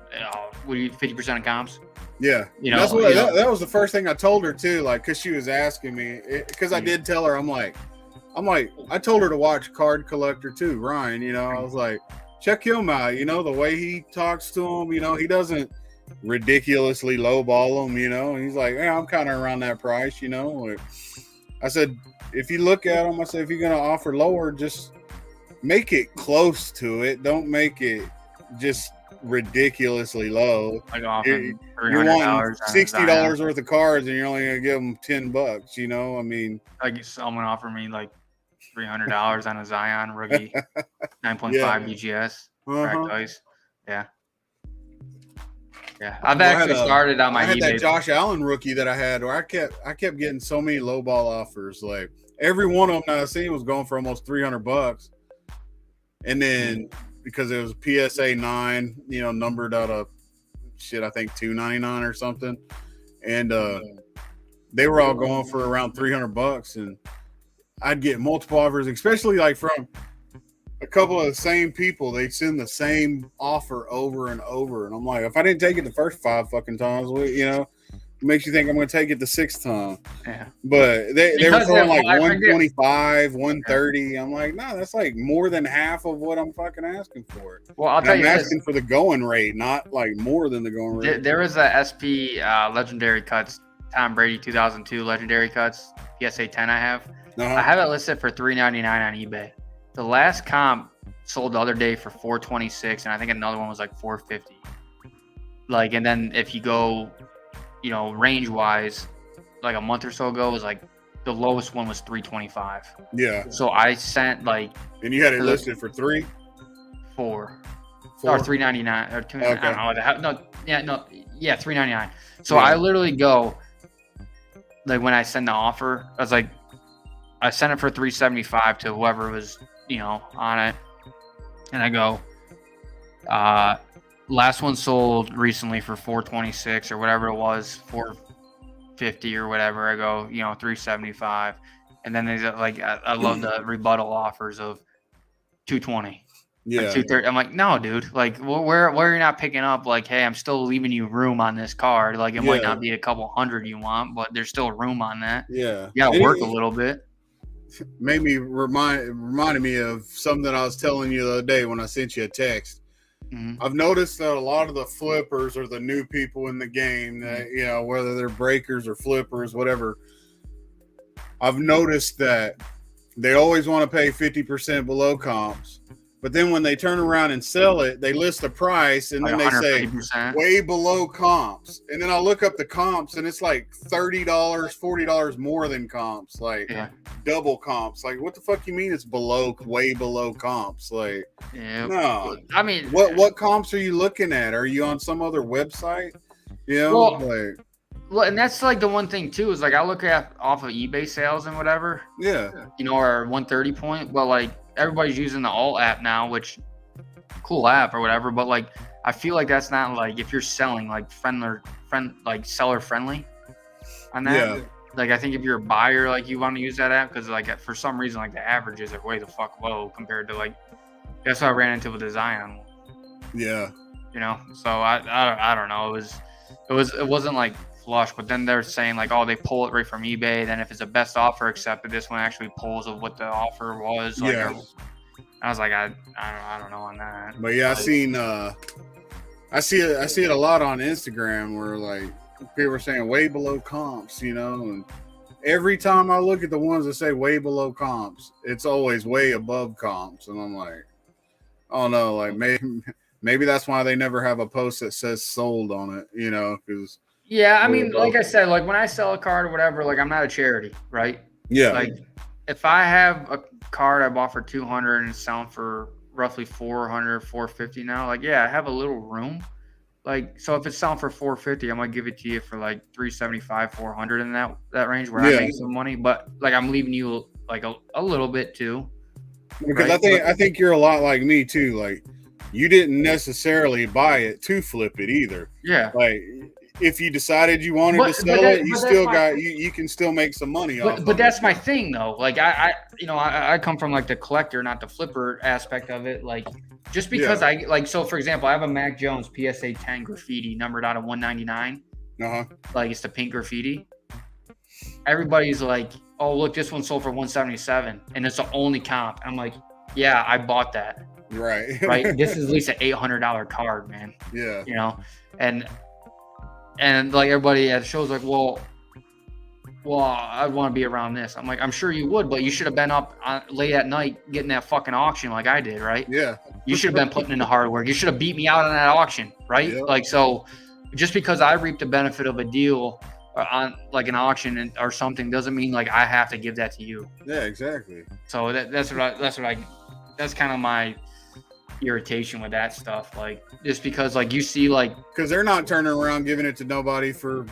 50% of comps. Yeah, that's what that was the first thing I told her too, like because she was asking me, because I did tell her, I'm like, I told her to watch Card Collector too, Ryan. I was like, check him out. The way he talks to him, he doesn't ridiculously lowball him. And he's like, I'm kind of around that price. Like, I said, if you look at him, I said, if you're gonna offer lower, just make it close to it. Don't make it just ridiculously low. Like often you're wanting $60 worth of cards and you're only gonna give them $10. I mean, like someone offered me like $300 on a Zion rookie 9.5 BGS cracked ice. Yeah, I've actually started on my eBay. I had that Josh Allen rookie that I had where I kept getting so many low ball offers. Like every one of them that I seen was going for almost $300. And then because it was PSA 9, numbered out of shit, I think $299 or something, and they were all going for around $300, and I'd get multiple offers, especially like from a couple of the same people. They'd send the same offer over and over, and I'm like, if I didn't take it the first 5 fucking times, it makes you think I'm going to take it the 6th time. Yeah. But they were throwing like 125, 130. I'm like, no, that's like more than half of what I'm fucking asking for. Well, I'll tell you, I'm asking for the going rate, not like more than the going rate. There was a SP Legendary Cuts, Tom Brady 2002 Legendary Cuts PSA 10 I have. I have it listed for $399 on eBay. The last comp sold the other day for $426, and I think another one was like $450. Like, and then if you go, range wise, like a month or so ago, was like the lowest one was $325. Yeah. So I sent like. And you had it listed for $4 or $399 or $299. Okay. I don't know. $399. So I literally go, like, when I send the offer, I was like, I sent it for $375 to whoever was, on it, and I go, last one sold recently for $426 or whatever it was, $450 or whatever. I go, $375, and then there's like, I love the rebuttal offers of $220. Yeah. Like $230. I'm like, no, dude. Like, where are you not picking up? Like, hey, I'm still leaving you room on this card. Like, it might not be a couple hundred you want, but there's still room on that. Yeah. You gotta work a little bit. Made me reminded me of something I was telling you the other day when I sent you a text. Mm-hmm. I've noticed that a lot of the flippers are the new people in the game that, whether they're breakers or flippers, whatever. I've noticed that they always want to pay 50% below comps. But then when they turn around and sell it, they list a price and then they say way below comps. And then I look up the comps and it's like $30, $40 more than comps, like double comps. Like, what the fuck you mean it's way below comps? Like, no. I mean, what comps are you looking at? Are you on some other website? Well, and that's like the one thing too, is like I look at off of eBay sales and whatever. Yeah. Or 130 point. Well, like, everybody's using the alt app now, which cool app or whatever, but like I feel like that's not like if you're selling like seller friendly on that. Yeah. Like, I think if you're a buyer, like, you want to use that app because like for some reason like the averages are way the fuck low compared to like that's what I ran into with the Zion. Yeah. So I don't know. It wasn't like flush, but then they're saying like, oh, they pull it right from eBay. Then if it's a best offer accepted, this one actually pulls of what the offer was. Like, I was like, I don't know on that. But yeah, I see it a lot on Instagram where like people are saying way below comps, and every time I look at the ones that say way below comps, it's always way above comps, and I'm like, oh no, like maybe that's why they never have a post that says sold on it, because. Yeah, I mean, like I said, like when I sell a card or whatever, like I'm not a charity, right? Yeah. Like if I have a card I bought for $200 and it's selling for roughly $400, $450 now, like, yeah, I have a little room. Like, so if it's selling for $450, I might give it to you for like $375, $400 in that range where I make some money. But like I'm leaving you like a little bit too. Because right? I think you're a lot like me too. Like, you didn't necessarily buy it to flip it either. Yeah. Like, if you decided you wanted to sell it, you can still make some money off. But that's my thing though. Like I come from like the collector, not the flipper aspect of it. Like, just because I like, so for example, I have a Mac Jones PSA 10 graffiti numbered out of 199. Like, it's the pink graffiti. Everybody's like, oh, look, this one sold for 177 and it's the only comp. I'm like, yeah, I bought that. Right. Right. This is at least an $800 card, man. Yeah. And like everybody at the show's like, well, I'd want to be around this. I'm like, I'm sure you would, but you should have been up late at night getting that fucking auction like I did, right? Yeah. You should have been putting in the hard work. You should have beat me out on that auction, right? Yeah. Like, so just because I reaped the benefit of a deal on like an auction or something doesn't mean like I have to give that to you. Yeah, exactly. So that's kind of my irritation with that stuff, like, just because like you see like, because they're not turning around giving it to nobody for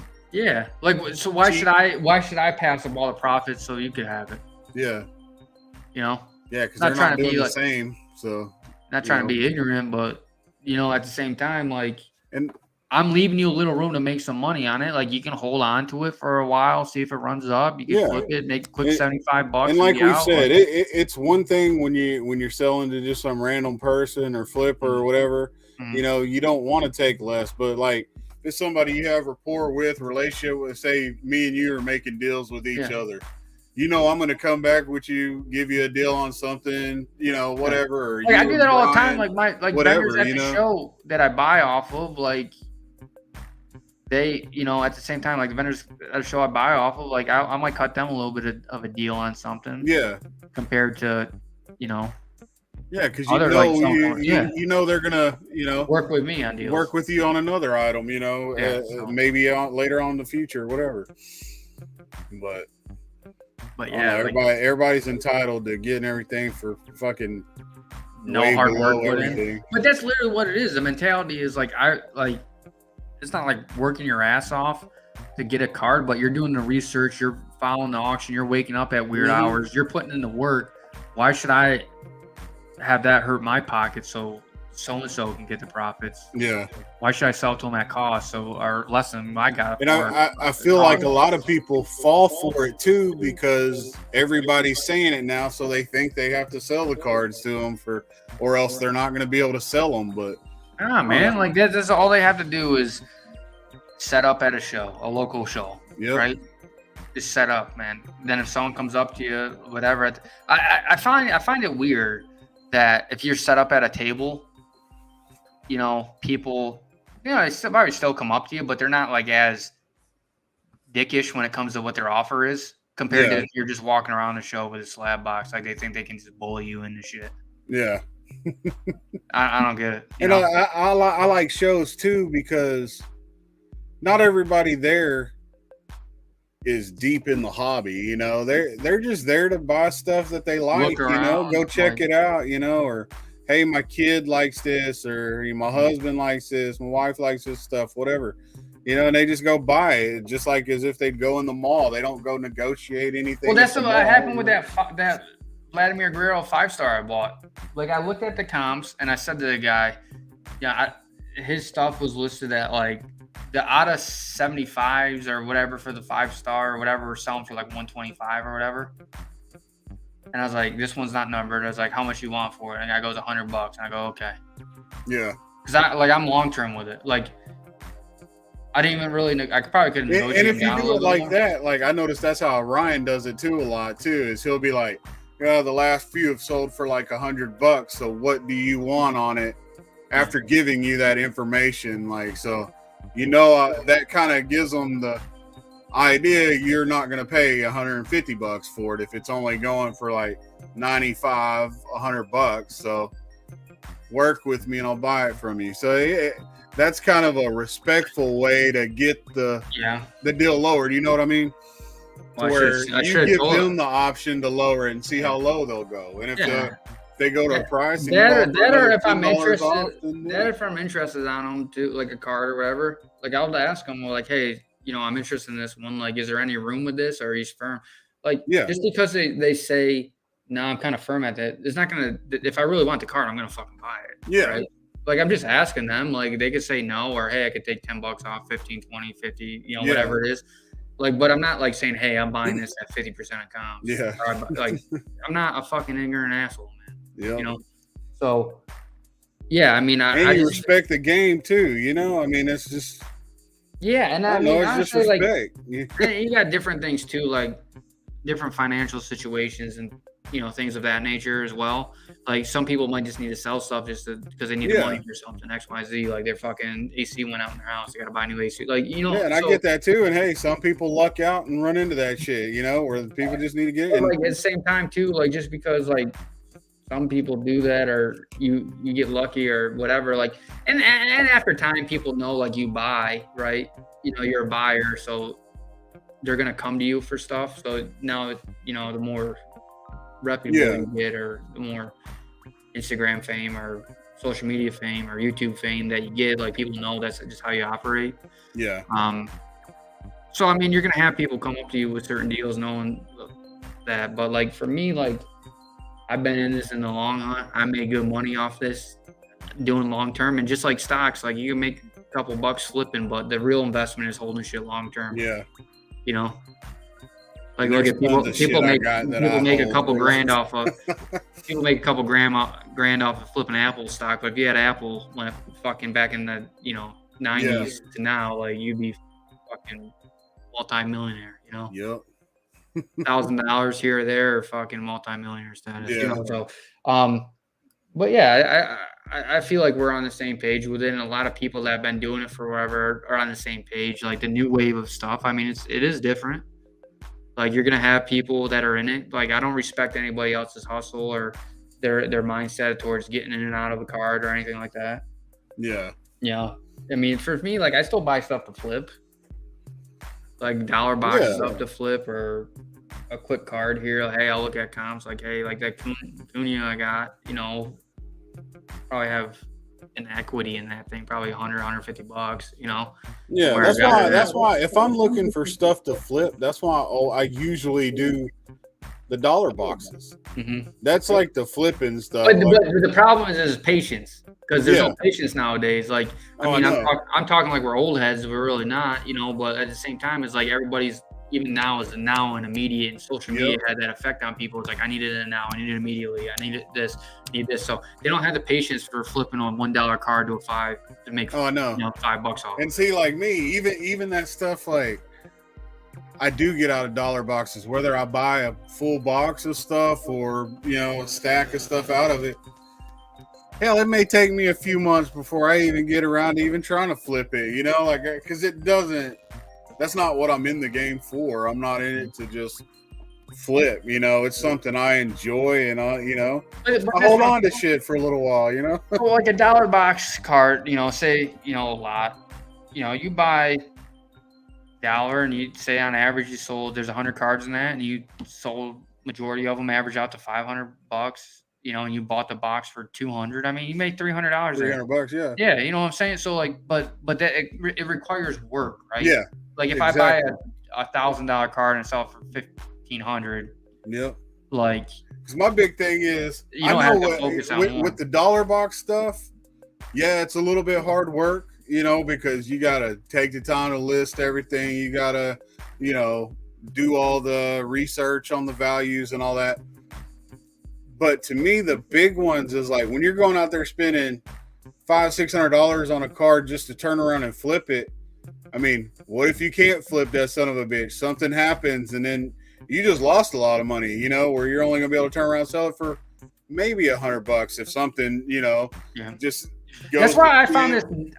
like, so why should I pass up all the profits so you could have it? Yeah, because they're not doing the same. So not trying to be ignorant, but at the same time, like, and I'm leaving you a little room to make some money on it. Like you can hold on to it for a while, see if it runs up. You can flip it, make a quick $75 and and like be we out. said, it's one thing when you're selling to just some random person or flipper or whatever. Mhm. You know, you don't want to take less, but like if it's somebody you have rapport with, relationship with, say me and you are making deals with each other. You know, I'm going to come back with you, give you a deal on something, you know, whatever. Or Like, I do that all the time. Brian, Like whatever, vendors at the show that I buy off of, like they, you know, at the same time, like the vendors at a show I buy off of, like I might cut them a little bit of a deal on something. Yeah. Compared to, you know. Yeah, because you know, you know they're gonna, you know, work with me on deals, work with you on another item, you know, maybe later on in the future, whatever. But yeah, everybody's entitled to getting everything for fucking no hard work with it. But that's literally what it is. The mentality is like it's not like working your ass off to get a card, but you're doing the research, you're following the auction, you're waking up at weird hours, you're putting in the work. Why should I have that hurt my pocket so and so can get the profits? Yeah. Why should I sell to them at cost or less than I got? And I feel like a lot of people fall for it too because everybody's saying it now, so they think they have to sell the cards to them or else they're not going to be able to sell them. But man, like that's all they have to do is set up at a show, a local show, right? Just set up, man. Then if someone comes up to you, whatever, I find it weird that if you're set up at a table, you know, people, you know, they probably still come up to you, but they're not like as dickish when it comes to what their offer is compared to if you're just walking around the show with a slab box. Like they think they can just bully you into shit. Yeah. I don't get it. And I like shows too because not everybody there is deep in the hobby, you know. They're just there to buy stuff that they like, you know, go check it out, you know, or hey, my kid likes this, or my husband likes this, my wife likes this stuff, whatever, you know, and they just go buy it just like as if they'd go in the mall. They don't go negotiate anything. Well, that's what happened with that Vladimir Guerrero 5-star I bought. Like I looked at the comps and I said to the guy, his stuff was listed at like the out of 75s or whatever for the 5-star or whatever we're selling for like 125 or whatever. And I was like, this one's not numbered. I was like, how much you want for it? And the guy goes $100. And I go, okay. Yeah. Because I'm long term with it. Like I didn't even really. I probably couldn't negotiate. And if you do it like that, like I noticed that's how Ryan does it too a lot too. Is he'll be like, the last few have sold for like $100. So what do you want on it? After giving you that information, like so. You know, that kind of gives them the idea you're not going to pay $150 for it if it's only going for like $95, $100. So work with me and I'll buy it from you. So that's kind of a respectful way to get the deal lowered. You know what I mean? Well, where you give them the option to lower it and see how low they'll go. And if they go to a price, if I'm interested on them too, like a card or whatever, like I'll ask them, well, like, hey, you know, I'm interested in this one. Like, is there any room with this, or are you firm? Like, just because they say no, I'm kind of firm at that, it's not gonna. If I really want the card, I'm gonna fucking buy it. Yeah. Right? Like I'm just asking them. Like they could say no, or hey, I could take $10 off, 15, 20, 50, you know, whatever it is. Like, but I'm not like saying, hey, I'm buying this at 50% of comps. Yeah. Like, I'm not a fucking ignorant asshole, man. Yeah. You know? So, yeah, I mean, I just respect the game too, you know? I mean, it's just. Yeah, and I mean, it's honestly, just respect. Like, you got different things too, like different financial situations and, you know, things of that nature as well. Like, some people might just need to sell stuff just because they need the money for something, X, Y, Z. Like, their fucking AC went out in their house. They got to buy a new AC. Like, you know. Yeah, and I get that too. And, hey, some people luck out and run into that shit, you know, where people just need to get it. Like, at the same time, too, like, just because, like, some people do that or you get lucky or whatever. Like, and after time, people know, like, you buy, right? You know, you're a buyer, so they're going to come to you for stuff. So now, you know, the more reputable you get, or the more Instagram fame or social media fame or YouTube fame that you get, like, people know that's just how you operate. Yeah. So I mean, you're gonna have people come up to you with certain deals knowing that, but like for me, like I've been in this in the long run. I made good money off this doing long term, and just like stocks, like you can make couple bucks flipping, but the real investment is holding shit long term. Yeah. You know, like There's look at people. tons of shit People I make got that people I make a hold couple for grand life. off of. People make a couple grand off of flipping Apple stock, but if you had Apple when fucking back in the 90s to now, like you'd be fucking multi-millionaire. Yep. $1,000 here or there, or fucking multi-millionaire status. Yeah. So, but yeah, I feel like we're on the same page with it, and a lot of people that have been doing it for whatever are on the same page. Like the new wave of stuff. I mean, it is different. Like you're gonna have people that are in it. Like I don't respect anybody else's hustle or their mindset towards getting in and out of a card or anything like that. Yeah. Yeah. I mean, for me, like I still buy stuff to flip, like dollar box stuff to flip, or a quick card here. Like, hey, I'll look at comps. Like, hey, like that Cunha I got, probably have an equity in that thing, probably $100-$150. Yeah, that's why if I'm looking for stuff to flip, that's why I usually do the dollar boxes. Mm-hmm. That's like the flipping stuff. But the problem is patience, because there's no patience nowadays. Like, I mean, I'm talking like we're old heads. We're really not, but at the same time, it's like everybody's, even now is the now and immediate, and social media had that effect on people. It's like, I need it now. I need it immediately. I need this. I need this. So they don't have the patience for flipping on $1 card to a $5 to make $5 off. And see, like me, even that stuff, like I do get out of dollar boxes, whether I buy a full box of stuff or a stack of stuff out of it. Hell, it may take me a few months before I even get around to even trying to flip it, like, because it doesn't. That's not what I'm in the game for. I'm not in it to just flip, it's something I enjoy, and I hold on to shit for a little while, Well, like a dollar box card, say, a lot, you buy $1 and you say on average there's 100 cards in that, and you sold majority of them average out to $500, and you bought the box for $200. I mean, you make $300. $300, yeah. Yeah, you know what I'm saying? So like, but that it requires work, right? Yeah. Like if I buy a $1,000 card and sell it for $1,500. Yep. Like, because my big thing is, I know with the dollar box stuff, it's a little bit hard work, because you got to take the time to list everything. You got to, do all the research on the values and all that. But to me, the big ones is like when you're going out there spending $500-$600 on a card just to turn around and flip it. I mean, what if you can't flip that son of a bitch? Something happens, and then you just lost a lot of money, where you're only gonna be able to turn around and sell it for maybe $100 if something, just goes. That's why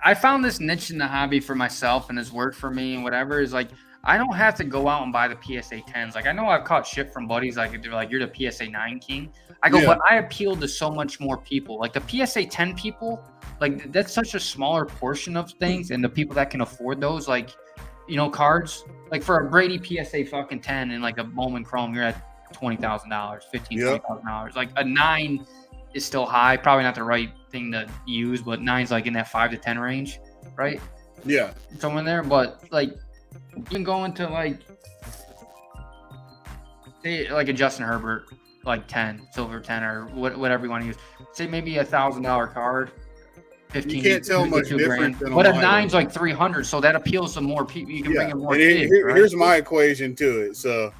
I found this niche in the hobby for myself, and it's worked for me and whatever. Is like, I don't have to go out and buy the PSA 10s. Like, I know I've caught shit from buddies, like they're like, you're the PSA 9 king. I go, but I appeal to so much more people. Like the PSA 10 people, like that's such a smaller portion of things, and the people that can afford those, like, cards, like for a Brady PSA fucking 10 and like a Bowman Chrome, you're at $20,000, $20,000. Like a 9 is still high, probably not the right thing to use, but 9's like in that 5 to 10 range, right? Yeah, somewhere in there. But like, you can go into like, say like a Justin Herbert, like 10, silver 10, or whatever you want to use. Say maybe $1,000 card. 15, you can't tell much different than but a 9's like 300, so that appeals to more people. You can bring in more kids. Here's my equation to it. So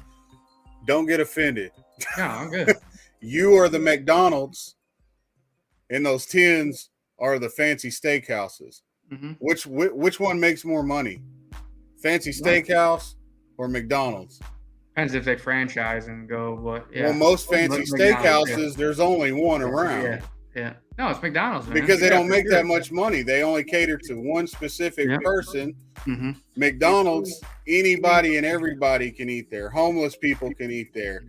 don't get offended. Yeah, I'm good. You are the McDonald's, and those 10s are the fancy steakhouses. Mm-hmm. Which one makes more money? Fancy steakhouse or McDonald's? Depends if they franchise and go. But well, most fancy steakhouses, there's only one around. Yeah. No, it's McDonald's, man. Because they don't make that much money. They only cater to one specific person. Mm-hmm. McDonald's, anybody and everybody can eat there. Homeless people can eat there.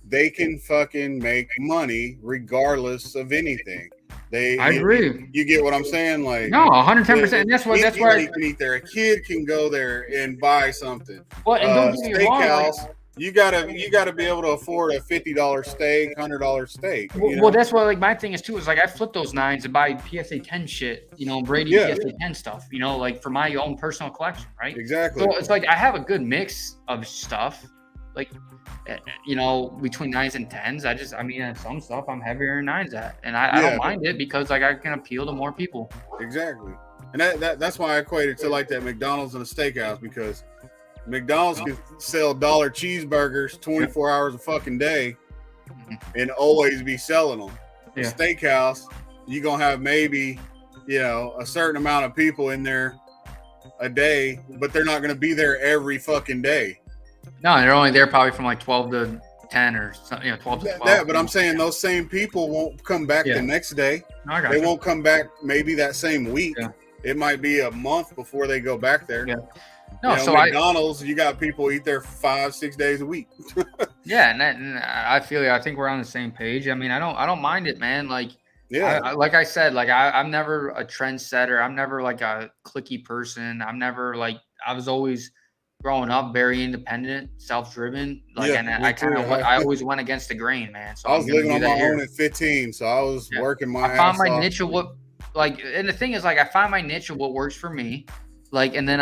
They can fucking make money regardless of anything. I agree. You get what I'm saying? Like, no, 110%. And that's why you can eat there. A kid can go there and buy something. Well, and don't get me wrong. You gotta be able to afford a $50 steak, $100 steak. Well, that's what like my thing is too. Is like I flip those 9s and buy PSA 10 shit. Brady PSA 10 stuff. Like for my own personal collection, right? Exactly. So it's like I have a good mix of stuff. Like, between 9s and 10s. I mean, some stuff I'm heavier in 9s at, and I don't mind it because like I can appeal to more people. Exactly. And that's why I equate it to like that McDonald's and a steakhouse, because McDonald's can sell dollar cheeseburgers 24 hours a fucking day and always be selling them. A steakhouse, you're going to have maybe, a certain amount of people in there a day, but they're not going to be there every fucking day. No, they're only there probably from like 12 to 10 or something, 12 to 12. But I'm saying those same people won't come back the next day. No, they won't come back maybe that same week. Yeah. It might be a month before they go back there. Yeah. No, so McDonald's, you got people eat there 5-6 days a week. Yeah, and I feel you. I think we're on the same page. I mean, I don't mind it, man. Like, like I said, like I'm never a trendsetter. I'm never like a cliquey person. I'm never like, I was always growing up very independent, self-driven. Like, and I always went against the grain, man. So I was living on my own at 15, so I was working my ass off. I found my niche of what, like, and the thing is, like, I find my niche of what works for me, like, and then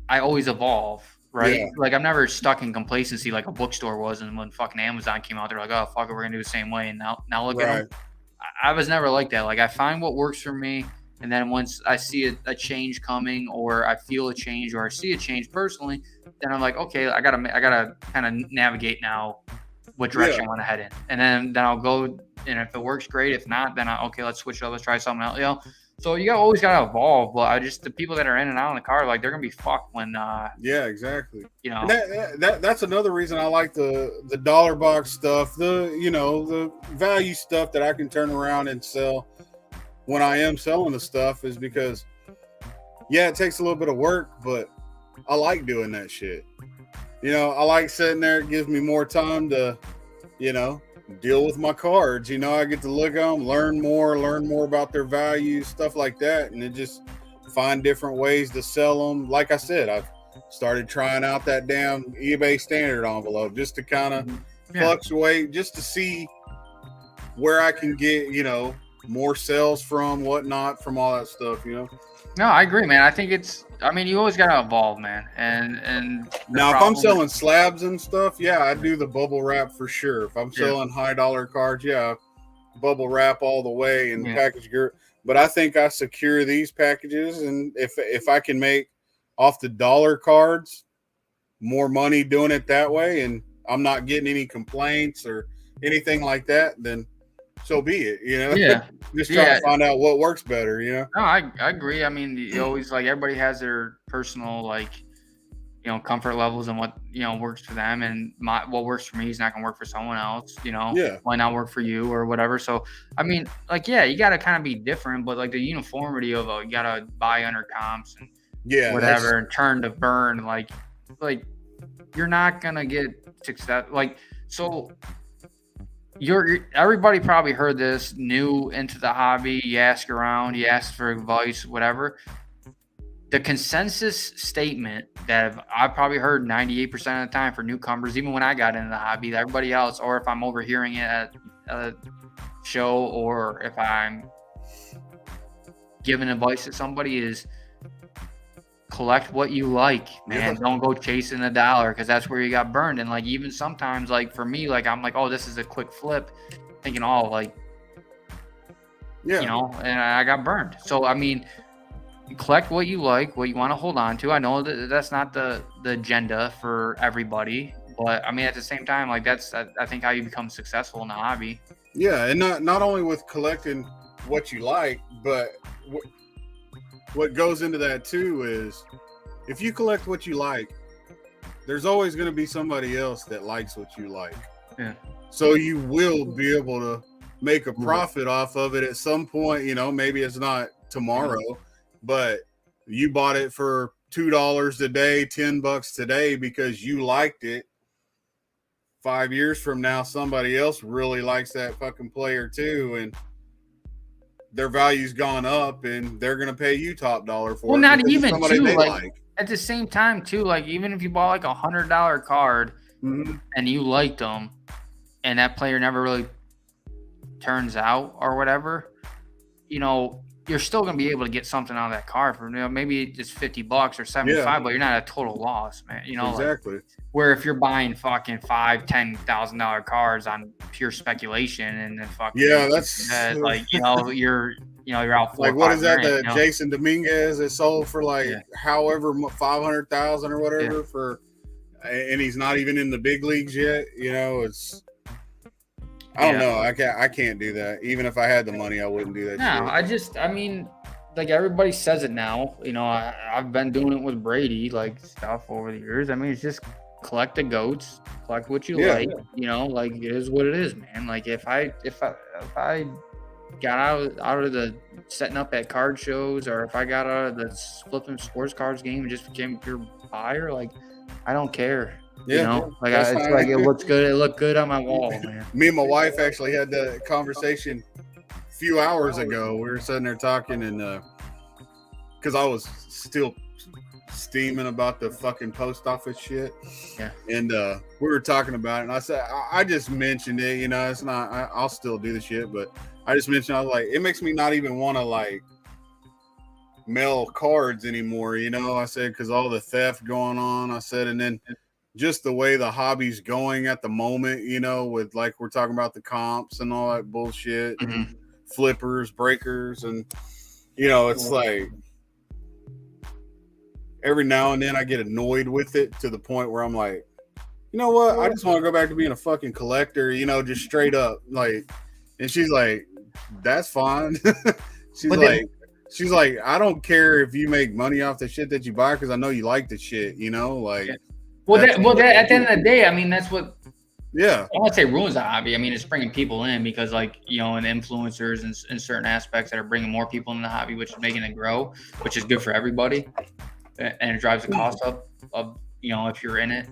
I always evolve, right? Yeah. Like, I'm never stuck in complacency like a bookstore was, and when fucking Amazon came out, they're like, oh fuck it, we're gonna do the same way, and now look at them. I was never like that. Like, I find what works for me, and then once I see a change coming, or I feel a change, or I see a change personally, then I'm like, okay, I gotta kind of navigate now what direction I want to head in, and then I'll go. And if it works, great. If not, then okay, let's switch it up. Let's try something else. So you always gotta evolve. But the people that are in and out of the car, like, they're gonna be fucked when. Yeah, exactly. And that's another reason I like the dollar box stuff. The value stuff that I can turn around and sell when I am selling the stuff is because, it takes a little bit of work, but I like doing that shit. I like sitting there. It gives me more time to, deal with my cards. I get to look at them, learn more about their values, stuff like that, and then just find different ways to sell them. Like I said, I've started trying out that damn eBay standard envelope just to kind of fluctuate, just to see where I can get, more sales from, whatnot, from all that stuff, No, I agree, man. I think you always gotta evolve, man. And now, if I'm selling slabs and stuff, I do the bubble wrap for sure. If I'm selling high dollar cards, bubble wrap all the way and package gear. But I think I secure these packages, and if I can make off the dollar cards more money doing it that way, and I'm not getting any complaints or anything like that, then so be it, just trying to find out what works better, No, I agree. I mean, you always, like, everybody has their personal, like, comfort levels and what, works for them, and what works for me is not going to work for someone else, might not work for you or whatever. So, I mean, like, you got to kind of be different, but like the uniformity of you got to buy under comps and whatever, and turn to burn, like you're not going to get success. Like, so everybody probably heard this, new into the hobby, you ask around, you ask for advice, whatever. The consensus statement that I've probably heard 98% of the time for newcomers, even when I got into the hobby, that everybody else, or if I'm overhearing it at a show, or if I'm giving advice to somebody, is collect what you like, man. Don't go chasing a dollar, because that's where you got burned. And like, even sometimes, like for me, like I'm like, oh, this is a quick flip, thinking, oh, like, and I got burned. So I mean, collect what you like, what you want to hold on to. I know that that's not the agenda for everybody, but I mean, at the same time, like, that's I think how you become successful in the hobby. Yeah, and not only with collecting what you like, but what goes into that too is, if you collect what you like, there's always going to be somebody else that likes what you like. Yeah. So you will be able to make a profit off of it at some point. Maybe it's not tomorrow, but you bought it for $2 a day, $10 today because you liked it. 5 years from now, somebody else really likes that fucking player too, and their value's gone up, and they're going to pay you top dollar for it. Well, not even too, like, at the same time too, like, even if you bought like $100 card and you liked them, and that player never really turns out or whatever, you're still going to be able to get something out of that card for, maybe it's $50 or $75, but you're not at a total loss, man. Exactly. Like, where if you're buying fucking $5,000-$10,000 cards on pure speculation, and then fucking that's like, you're you're out 4 Like or what 5 is that? grand, The Jason Dominguez that sold for like Yeah. however 500,000 or whatever for, and he's not even in the big leagues yet. It's. I don't know. I can't do that. Even if I had the money, I wouldn't do that. No, I mean, like everybody says it now. I've been doing it with Brady, like stuff over the years. I mean, it's just collect the goats, collect what you like. Like it is what it is, man. Like if I got out of the setting up at card shows, or if I got out of the flipping sports cards game and just became a pure buyer, like I don't care. Like it's like it looks good. It looked good on my wall, man. Me and my wife actually had that conversation a few hours ago. We were sitting there talking, and because I was still steaming about the fucking post office shit. Yeah. And we were talking about it, and I said I just mentioned it. It's not. I'll still do the shit, but I just mentioned, I was like, it makes me not even want to like mail cards anymore. I said, because all the theft going on. I said, and then just the way the hobby's going at the moment, with like we're talking about the comps and all that bullshit, and flippers, breakers, and it's like every now and then I get annoyed with it to the point where I'm like, you know what? I just want to go back to being a fucking collector, just straight up. Like, and she's like, that's fine. She's like, I don't care if you make money off the shit that you buy, because I know you like the shit, like. Well, at the end of the day, I mean, that's what. Yeah. I won't say ruins the hobby. I mean, it's bringing people in because, like, and influencers and certain aspects that are bringing more people in the hobby, which is making it grow, which is good for everybody, and it drives the cost up of if you're in it,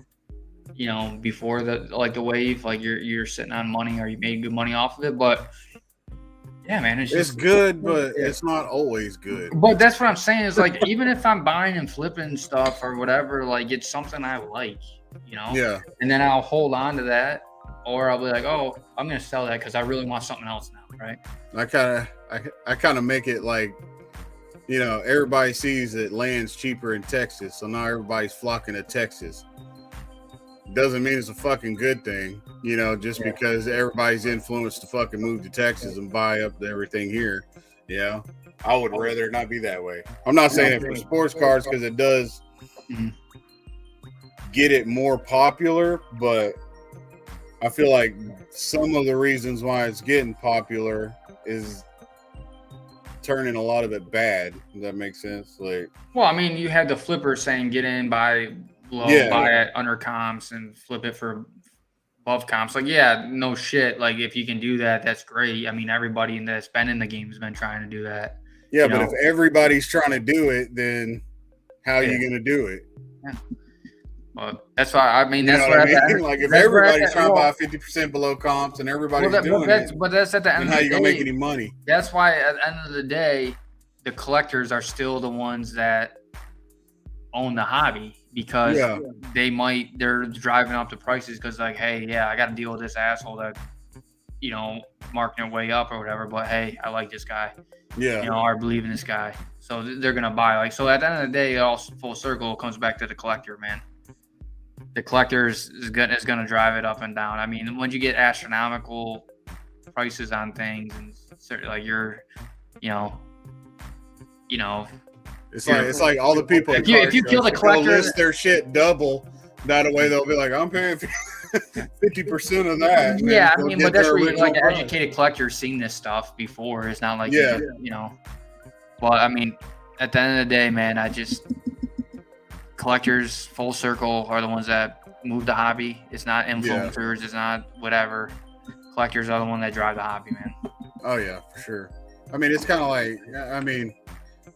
before the wave, like you're sitting on money or you made good money off of it, but. Yeah, man, it's good, but it's not always good. But that's what I'm saying is like, even if I'm buying and flipping stuff or whatever, like it's something I like, Yeah. And then I'll hold on to that, or I'll be like, oh, I'm gonna sell that because I really want something else now, right? I kind of make it like, everybody sees that land's cheaper in Texas, so now everybody's flocking to Texas. Doesn't mean it's a fucking good thing, just because everybody's influenced to fucking move to Texas and buy up everything here. I would rather not be that way. I'm not saying it for sports cards because it does get it more popular, but I feel like some of the reasons why it's getting popular is turning a lot of it bad. Does that make sense? Like, well, I mean, you had the flipper saying get in, buy low, buy at under comps and flip it for above comps. Like, no shit. Like, if you can do that, that's great. I mean, everybody that's been in the game has been trying to do that. Yeah, but if everybody's trying to do it, then how are you going to do it? Yeah. Well, that's why. I mean, that's what I mean. Like, if everybody's trying to buy 50% below comps and everybody's doing it, but that's at the end. Then how you going to make any money? That's why, at the end of the day, the collectors are still the ones that own the hobby, because they're driving up the prices because, like, hey, I got to deal with this asshole that marking their way up or whatever, but hey, I like this guy, I believe in this guy, so they're gonna buy. Like, so at the end of the day, it all full circle comes back to the collector, man. The collector is gonna drive it up and down. I mean, when you get astronomical prices on things, and certainly like it's like all the people. If you kill the collector, list their shit double. That way they'll be like, I'm paying 50% of that. Yeah, I mean, but that's where like an educated collector seen this stuff before. It's not like But I mean, at the end of the day, man, collectors full circle are the ones that move the hobby. It's not influencers. It's not whatever. Collectors are the one that drive the hobby, man. Oh yeah, for sure. I mean, it's kind of like,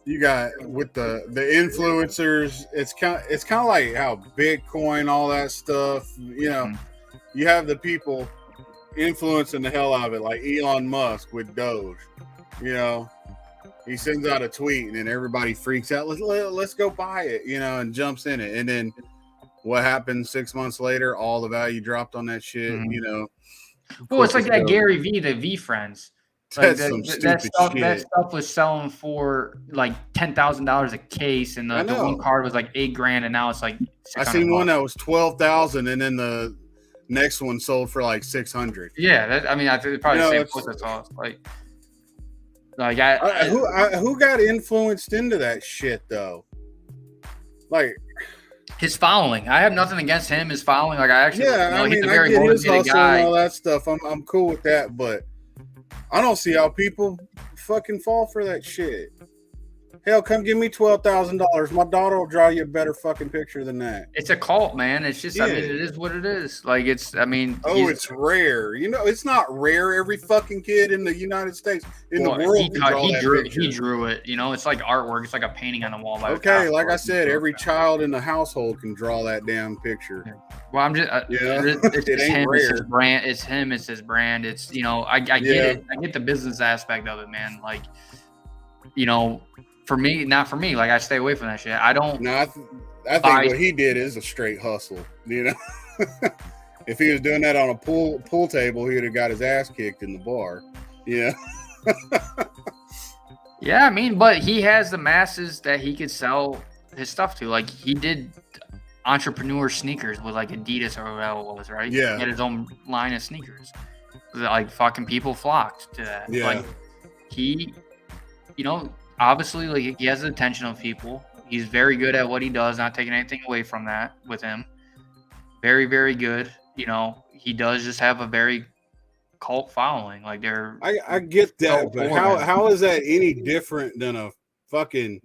you got with the influencers, it's kind of like how Bitcoin, all that stuff, you have the people influencing the hell out of it, like Elon Musk with Doge. He sends out a tweet and then everybody freaks out. Let's go buy it, and jumps in it. And then what happens 6 months later? All the value dropped on that shit. Well, it's like that Gary V, the V Friends. Like that stuff was selling for like $10,000 a case, and the one card was like $8,000, and now it's like I seen one that was $12,000, and then the next one sold for like $600. Yeah, I think probably the same place. That's all. Like, Like who got influenced into that shit though? Like his following. I have nothing against him. His following. Like I actually, I he's mean, a I very get his motivated hustle guy. and all that stuff. I'm cool with that, but I don't see how people fucking fall for that shit. Hell, come give me $12,000. My daughter will draw you a better fucking picture than that. It's a cult, man. It's just, Yeah. I mean, it is what it is. Like it's Rare. You know, it's not rare. Every fucking kid in the United States, in the world, he drew it. You know, it's like artwork. It's like a painting on the wall. Okay, like I said, every child in the household can draw that damn picture. Well, I'm just, it's him. Rare. It's his brand. It's him. It's his brand. It's, you know, I get it. I get the business aspect of it, man. Like, you know, for me, not for me. Like I stay away from that shit. I don't. No, I think what he did is a straight hustle. You know, if he was doing that on a pool table, he would have got his ass kicked in the bar. Yeah. Yeah, I mean, but he has the masses that he could sell his stuff to. Like he did entrepreneur sneakers with like Adidas or whatever it was, right? Yeah. He had his own line of sneakers. Like fucking people flocked to that. Yeah. Like he, you know. Obviously, like he has the attention of people. He's very good at what he does, not taking anything away from that with him. Very, very good. You know, he does just have a very cult following. Like they're I get that, but how is that any different than a fucking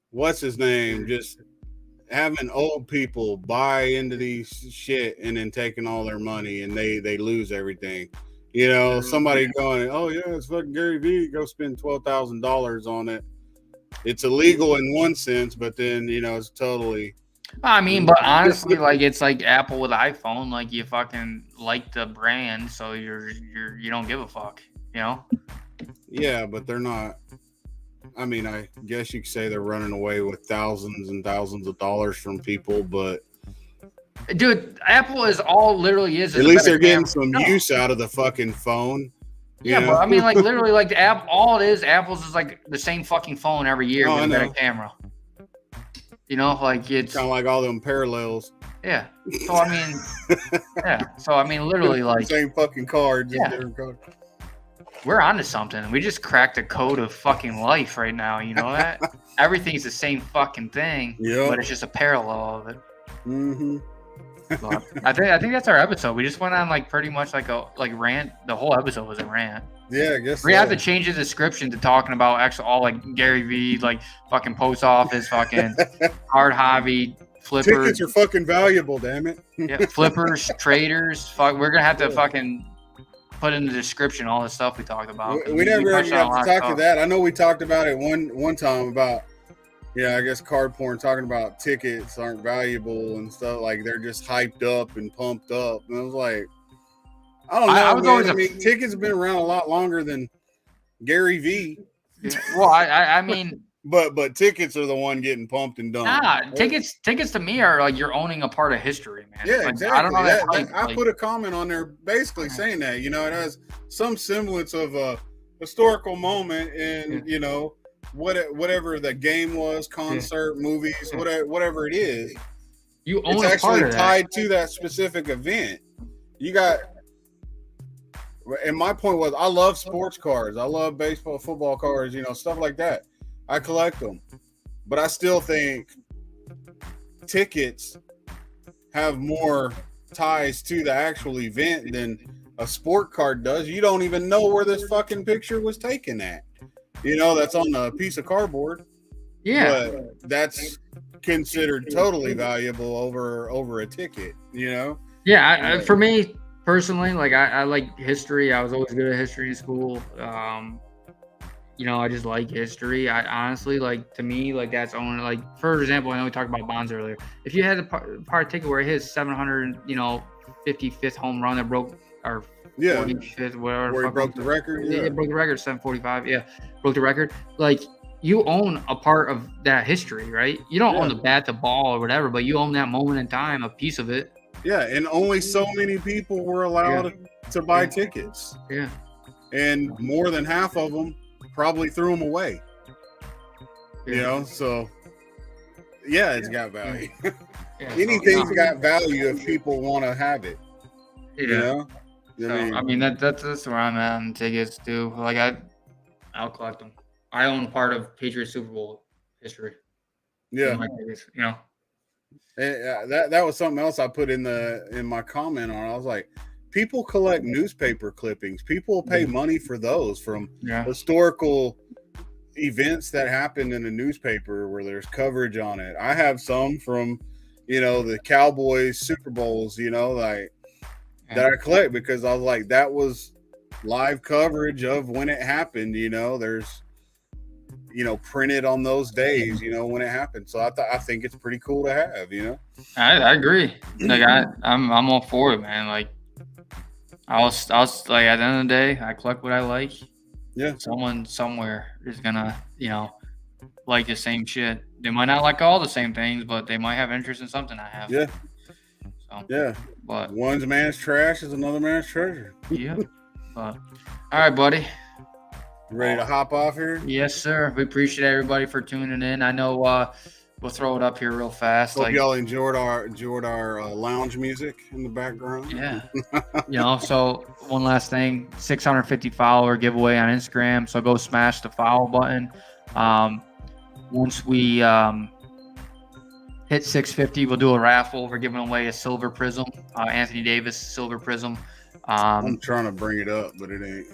what's his name? Just having old people buy into these shit and then taking all their money and they lose everything. You know, somebody going, oh yeah, it's fucking Gary Vee. Go spend $12,000 on it. It's illegal in one sense, but then you know it's totally. I mean, but honestly, like it's like Apple with iPhone. Like you fucking like the brand, so you don't give a fuck. You know. Yeah, but they're not. I mean, I guess you could say they're running away with thousands and thousands of dollars from people, but. Dude, Apple is all literally is. At least they're getting some use out of the fucking phone. Yeah, but I mean, like literally, like the app. All it is, Apple's is like the same fucking phone every year with a better camera. You know, like it's kind of like all them parallels. Yeah. So I mean, So I mean, literally, like same fucking card, just different card. We're onto something. We just cracked the code of fucking life right now. You know that everything's the same fucking thing, but it's just a parallel of it. Mm-hmm. I think that's our episode. We just went on like pretty much like a rant. The whole episode was a rant. Yeah, I guess we have to change the description to talking about actual all like Gary Vee, like fucking post office, fucking hard hobby, flippers. Tickets are fucking valuable, damn it. Yeah, flippers, traders. We're gonna have to fucking put in the description all the stuff we talked about. We never got to talk to that. I know we talked about it one time about. Yeah, I guess card porn talking about tickets aren't valuable and stuff. Like they're just hyped up and pumped up. And I was like, I don't know. I mean, tickets have been around a lot longer than Gary Vee. Yeah. Well, I mean, but tickets are the one getting pumped and done. Nah, tickets to me are like you're owning a part of history, man. Yeah, like, exactly. I don't know. I put a comment on there basically saying that, you know, it has some semblance of a historical moment in, you know, whatever the game was, concert, movies, whatever it is, you own it's a actually part of tied to that specific event. You got, and my point was, I love sports cards. I love baseball, football cards, you know, stuff like that. I collect them, but I still think tickets have more ties to the actual event than a sport card does. You don't even know where this fucking picture was taken at. You know, that's on a piece of cardboard. Yeah. But that's considered totally valuable over a ticket, you know? Yeah, for me personally, like I like history. I was always good at history in school. You know, I just like history. I honestly, like, to me, like, that's only, like, for example, I know we talked about Bonds earlier. If you had a part ticket where his 755th home run that broke, or 45th, whatever. Where he broke the record. Yeah, it broke the record, 745. Yeah, broke the record. Like, you own a part of that history, right? You don't own the bat, the ball, or whatever, but you own that moment in time, a piece of it. Yeah, and only so many people were allowed to buy tickets. Yeah. And more than half of them probably threw them away. You know, so it's got value. Anything's got value if people want to have it. Yeah. You know? So, I mean, that's where I'm at on tickets too. Like I'll collect them. I own part of Patriots Super Bowl history. Yeah. You know. That was something else I put in my comment on. I was like, people collect newspaper clippings. People pay money for those from historical events that happened in the newspaper where there's coverage on it. I have some from, the Cowboys Super Bowls, that I collect because I was like, that was live coverage of when it happened. There's printed on those days, when it happened. So I think it's pretty cool to have. I agree. Like I'm all for it, man. Like I was like, at the end of the day, I collect what I like. Yeah. Someone somewhere is gonna, like the same shit. They might not like all the same things, but they might have interest in something I have. Yeah. So, yeah. But one's man's trash is another man's treasure. Yeah. But all right, buddy. You ready to hop off here? Yes, sir. We appreciate everybody for tuning in. I know we'll throw it up here real fast. Hope y'all enjoyed our lounge music in the background. Yeah. So one last thing, 650 follower giveaway on Instagram. So go smash the follow button. Once we hit 650, we'll do a raffle. We're giving away a silver prism, Anthony Davis silver prism. I'm trying to bring it up, but it ain't.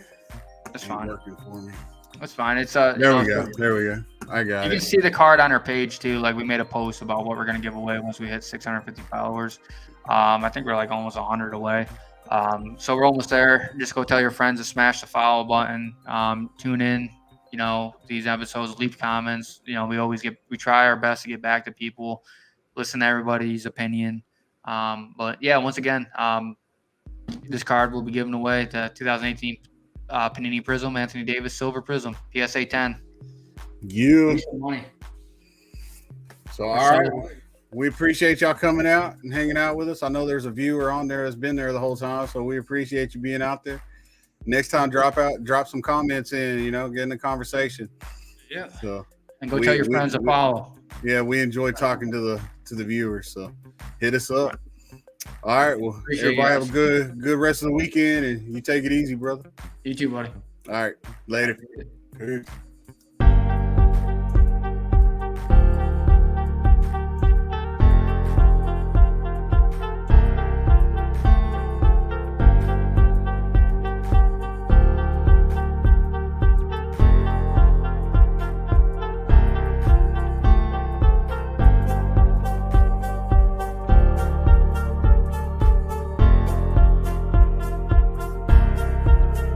That's fine. Working for me. That's fine. It's There we go. I got it. You can see the card on our page too. Like we made a post about what we're gonna give away once we hit 650 followers. I think we're like almost 100 away. So we're almost there. Just go tell your friends to smash the follow button. Tune in. These episodes. Leave comments. We try our best to get back to people. Listen to everybody's opinion. But yeah, once again, this card will be given away to 2018 Panini Prism, Anthony Davis Silver Prism, PSA 10. You. Money. So, all right. We appreciate y'all coming out and hanging out with us. I know there's a viewer on there that's been there the whole time, so we appreciate you being out there. Next time, drop some comments in, get in the conversation. Yeah. So, and go tell your friends to follow. Yeah, we enjoy talking to the viewers, so hit us up. All right, well, everybody have a good rest of the weekend, and you take it easy, brother. You too, buddy. All right, later. Peace.